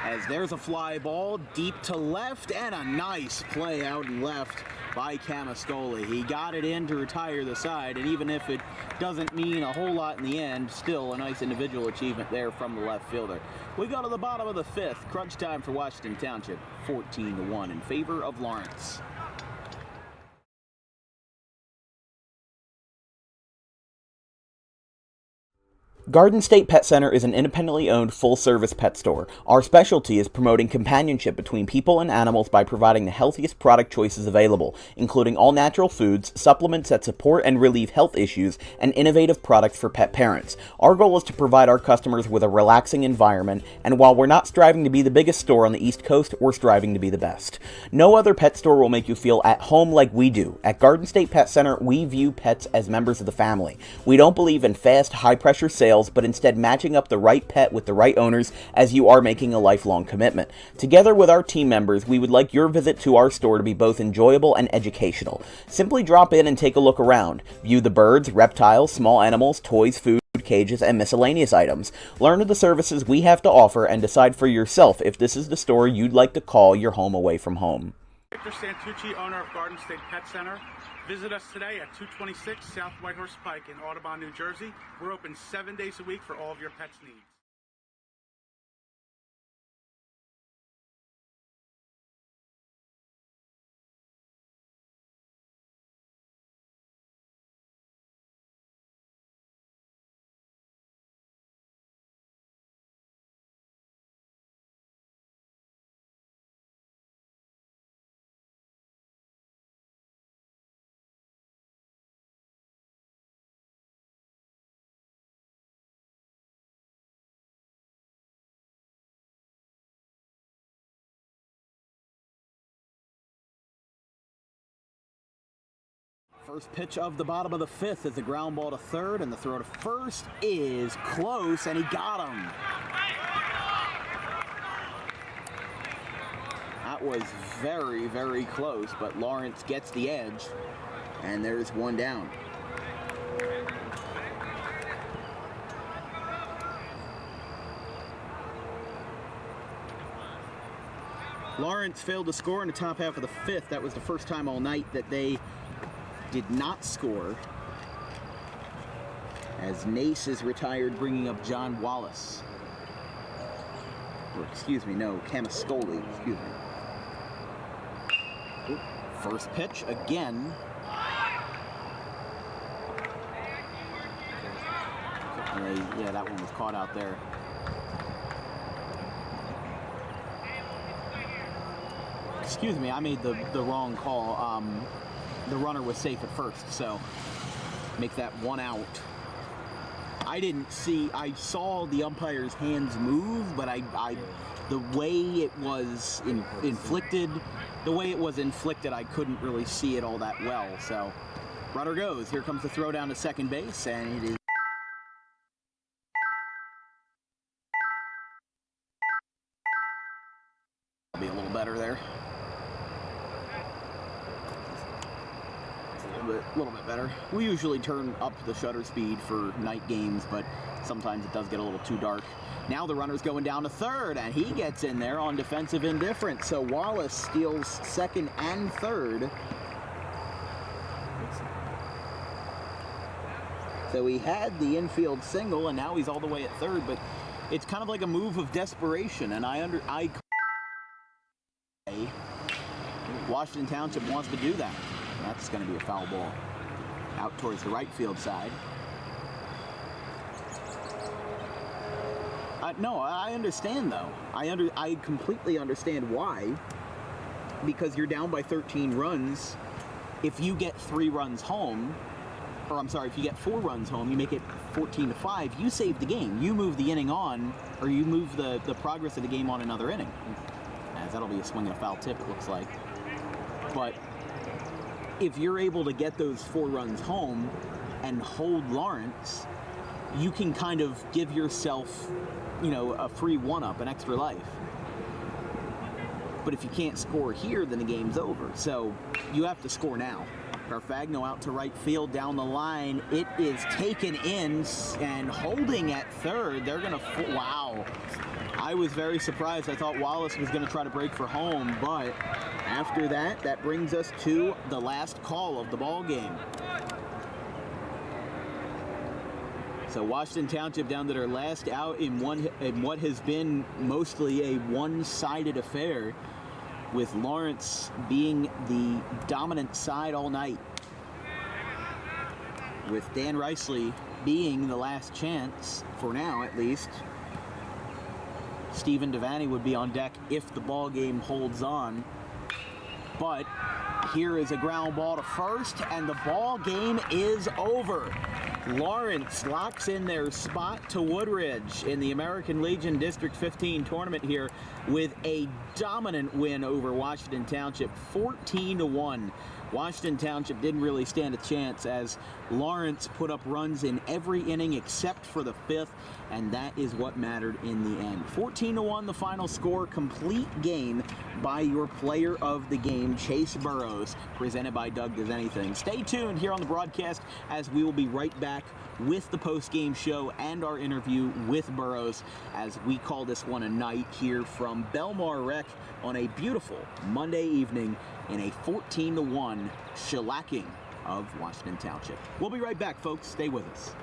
As there's a fly ball deep to left, and a nice play out and left by Camascoli. He got it in to retire the side, and even if it doesn't mean a whole lot in the end, still a nice individual achievement there from the left fielder. We go to the bottom of the fifth. Crunch time for Washington Township, 14-1 in favor of Lawrence. Garden State Pet Center is an independently owned, full-service pet store. Our specialty is promoting companionship between people and animals by providing the healthiest product choices available, including all-natural foods, supplements that support and relieve health issues, and innovative products for pet parents. Our goal is to provide our customers with a relaxing environment, and while we're not striving to be the biggest store on the East Coast, we're striving to be the best. No other pet store will make you feel at home like we do. At Garden State Pet Center, we view pets as members of the family. We don't believe in fast, high-pressure sales, but instead matching up the right pet with the right owners, as you are making a lifelong commitment. Together with our team members, we would like your visit to our store to be both enjoyable and educational. Simply drop in and take a look around. View the birds, reptiles, small animals, toys, food, cages, and miscellaneous items. Learn of the services we have to offer and decide for yourself if this is the store you'd like to call your home away from home. Victor Santucci, owner of Garden State Pet Center. Visit us today at 226 South Whitehorse Pike in Audubon, New Jersey. We're open 7 days a week for all of your pets' needs. First pitch of the bottom of the fifth is a ground ball to third, and the throw to first is close, and he got him. That was very, very close, but Lawrence gets the edge, and there's one down. Lawrence failed to score in the top half of the fifth. That was the first time all night that they did not score, as Nace is retired, bringing up John Wallace. Or, excuse me, no, Camascoli, excuse me. Ooh, first pitch again. Yeah, that one was caught out there. Excuse me, I made the wrong call. The runner was safe at first, so make that one out. I saw the umpire's hands move, but the way it was inflicted, I couldn't really see it all that well. So runner goes. Here comes the throw down to second base, and it is. I'll be a little better there. A little bit better. We usually turn up the shutter speed for night games, but sometimes it does get a little too dark. Now the runner's going down to third, and he gets in there on defensive indifference. So Wallace steals second and third. So he had the infield single, and now he's all the way at third, but it's kind of like a move of desperation, and Washington Township wants to do that. That's going to be a foul ball out towards the right field side. No, I understand though. I completely understand why. Because you're down by 13 runs. If you get 3 runs home, or I'm sorry, if you get 4 runs home, you make it 14-5. You save the game. You move the inning on, or you move the progress of the game on another inning. As that'll be a swing and a foul tip, it looks like. But if you're able to get those 4 runs home and hold Lawrence, you can kind of give yourself, a free one-up, an extra life. But if you can't score here, then the game's over. So you have to score now. Carfagno out to right field down the line. It is taken in and holding at third. They're going to, wow. I was very surprised. I thought Wallace was going to try to break for home, but after that, that brings us to the last call of the ball game. So Washington Township down to their last out in what has been mostly a one-sided affair, with Lawrence being the dominant side all night, with Dan Riceley being the last chance, for now at least. Stephen Devaney would be on deck if the ball game holds on. But here is a ground ball to first, and the ball game is over. Lawrence locks in their spot to Woodridge in the American Legion District 15 tournament here with a dominant win over Washington Township, 14-1. Washington Township didn't really stand a chance, as Lawrence put up runs in every inning except for the 5th, and that is what mattered in the end. 14-1 the final score. Complete game by your player of the game, Chase Burrows, presented by Doug Does Anything. Stay tuned here on the broadcast, as we will be right back with the post-game show and our interview with Burrows, as we call this one a night here from Belmar Rec on a beautiful Monday evening in a 14-1 shellacking of Washington Township. We'll be right back, folks. Stay with us.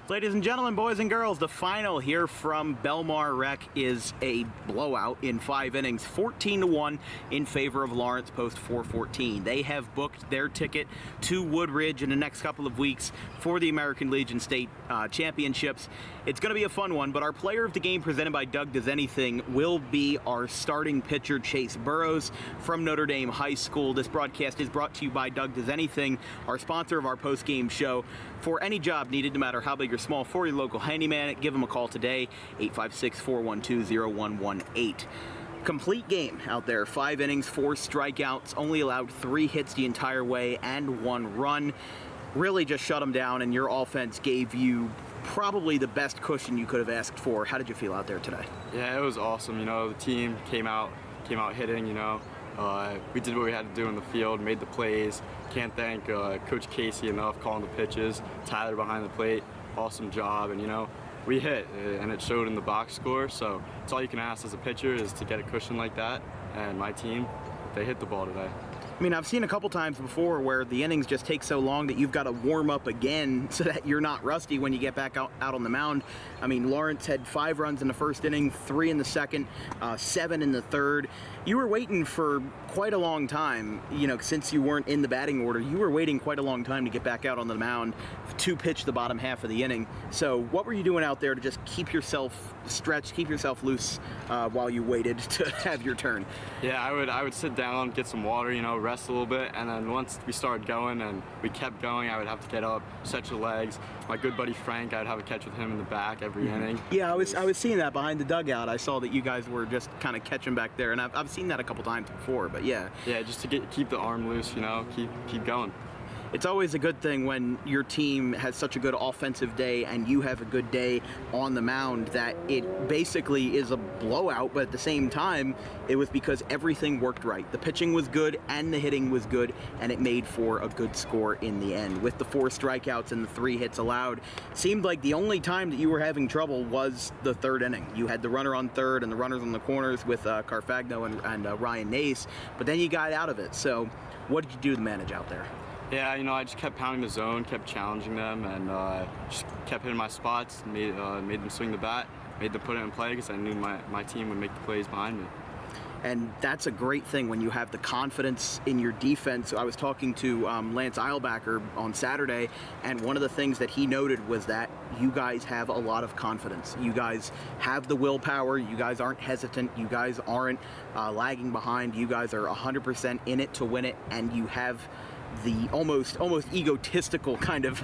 Ladies and gentlemen, boys and girls, the final here from Belmar Rec is a blowout in 5 innings, 14-1 in favor of Lawrence Post 414. They have booked their ticket to Woodridge in the next couple of weeks for the American Legion State Championships. It's going to be a fun one, but our player of the game presented by Doug Does Anything will be our starting pitcher, Chase Burrows from Notre Dame High School. This broadcast is brought to you by Doug Does Anything, our sponsor of our post-game show. For any job needed, no matter how big or small, for your local handyman, give them a call today, 856-412-0118. Complete game out there, 5 innings, 4 strikeouts, only allowed 3 hits the entire way and 1 run. Really just shut them down, and your offense gave you probably the best cushion you could have asked for. How did you feel out there today? Yeah, it was awesome. You know, the team came out hitting, you know. We did what we had to do in the field, made the plays. Can't thank Coach Casey enough calling the pitches, Tyler behind the plate, awesome job, and you know, we hit, and it showed in the box score, so it's all you can ask as a pitcher is to get a cushion like that, and my team, they hit the ball today. I mean, I've seen a couple times before where the innings just take so long that you've got to warm up again so that you're not rusty when you get back out on the mound. I mean, Lawrence had 5 runs in the first inning, 3 in the second, 7 in the third. You were waiting for quite a long time, you know, since you weren't in the batting order. You were waiting quite a long time to get back out on the mound to pitch the bottom half of the inning. So what were you doing out there to just keep yourself stretched, keep yourself loose while you waited to have your turn? Yeah, I would sit down, get some water, you know, rest a little bit, and then once we started going and we kept going, I would have to get up, stretch the legs. My good buddy Frank, I'd have a catch with him in the back every inning. Yeah, I was seeing that behind the dugout. I saw that you guys were just kind of catching back there, and I've seen that a couple times before, but yeah. Yeah, just to keep the arm loose, you know, keep going. It's always a good thing when your team has such a good offensive day and you have a good day on the mound that it basically is a blowout, but at the same time, it was because everything worked right. The pitching was good and the hitting was good, and it made for a good score in the end. With the 4 strikeouts and the 3 hits allowed, seemed like the only time that you were having trouble was the 3rd inning. You had the runner on 3rd and the runners on the corners with Carfagno and Ryan Nace, but then you got out of it. So what did you do to manage out there? Yeah, you know, I just kept pounding the zone, kept challenging them, and just kept hitting my spots, made them swing the bat, made them put it in play because I knew my team would make the plays behind me. And that's a great thing when you have the confidence in your defense. I was talking to Lance Eilbacher on Saturday, and one of the things that he noted was that you guys have a lot of confidence. You guys have the willpower. You guys aren't hesitant. You guys aren't lagging behind. You guys are 100% in it to win it, and you have the almost egotistical kind of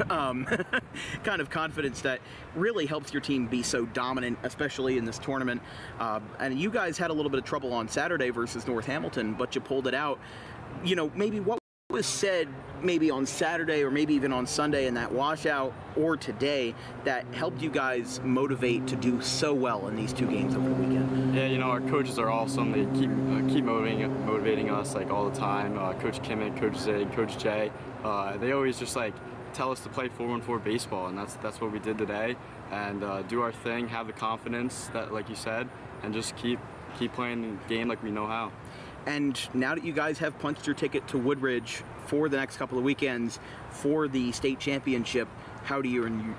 confidence that really helps your team be so dominant, especially in this tournament. And you guys had a little bit of trouble on Saturday versus North Hamilton, but you pulled it out. You know, maybe what was said maybe on Saturday or maybe even on Sunday in that washout or today that helped you guys motivate to do so well in these 2 games over the weekend? Yeah, you know, our coaches are awesome. They keep motivating us like all the time. Coach Kimmett, Coach Zig, Coach Jay, they always just like tell us to play 4-on-4 baseball, and that's what we did today. And do our thing, have the confidence that, like you said, and just keep playing the game like we know how. And now that you guys have punched your ticket to Woodridge for the next couple of weekends for the state championship, how do you and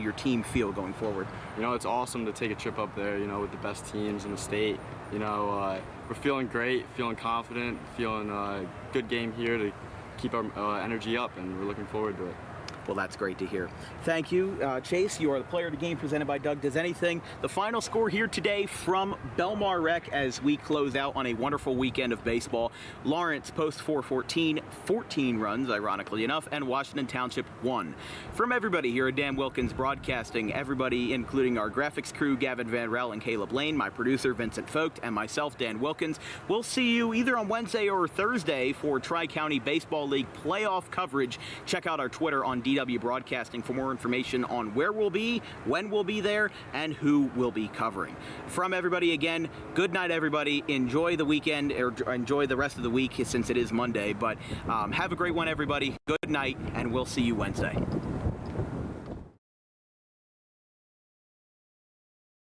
your team feel going forward? You know, it's awesome to take a trip up there, you know, with the best teams in the state. You know, we're feeling great, feeling confident, feeling a good game here to keep our energy up, and we're looking forward to it. Well, that's great to hear. Thank you, Chase. You are the player of the game presented by Doug Does Anything. The final score here today from Belmar Rec as we close out on a wonderful weekend of baseball. Lawrence Post 414, 14 runs, ironically enough, and Washington Township 1. From everybody here at Dan Wilkins Broadcasting, everybody including our graphics crew, Gavin Van Rel and Caleb Lane, my producer, Vincent Vogt, and myself, Dan Wilkins, we'll see you either on Wednesday or Thursday for Tri-County Baseball League playoff coverage. Check out our Twitter on DW Broadcasting for more information on where we'll be, when we'll be there, and who we'll be covering. From everybody again, good night, everybody. Enjoy the weekend, or enjoy the rest of the week since it is Monday, but have a great one, everybody. Good night, and we'll see you Wednesday.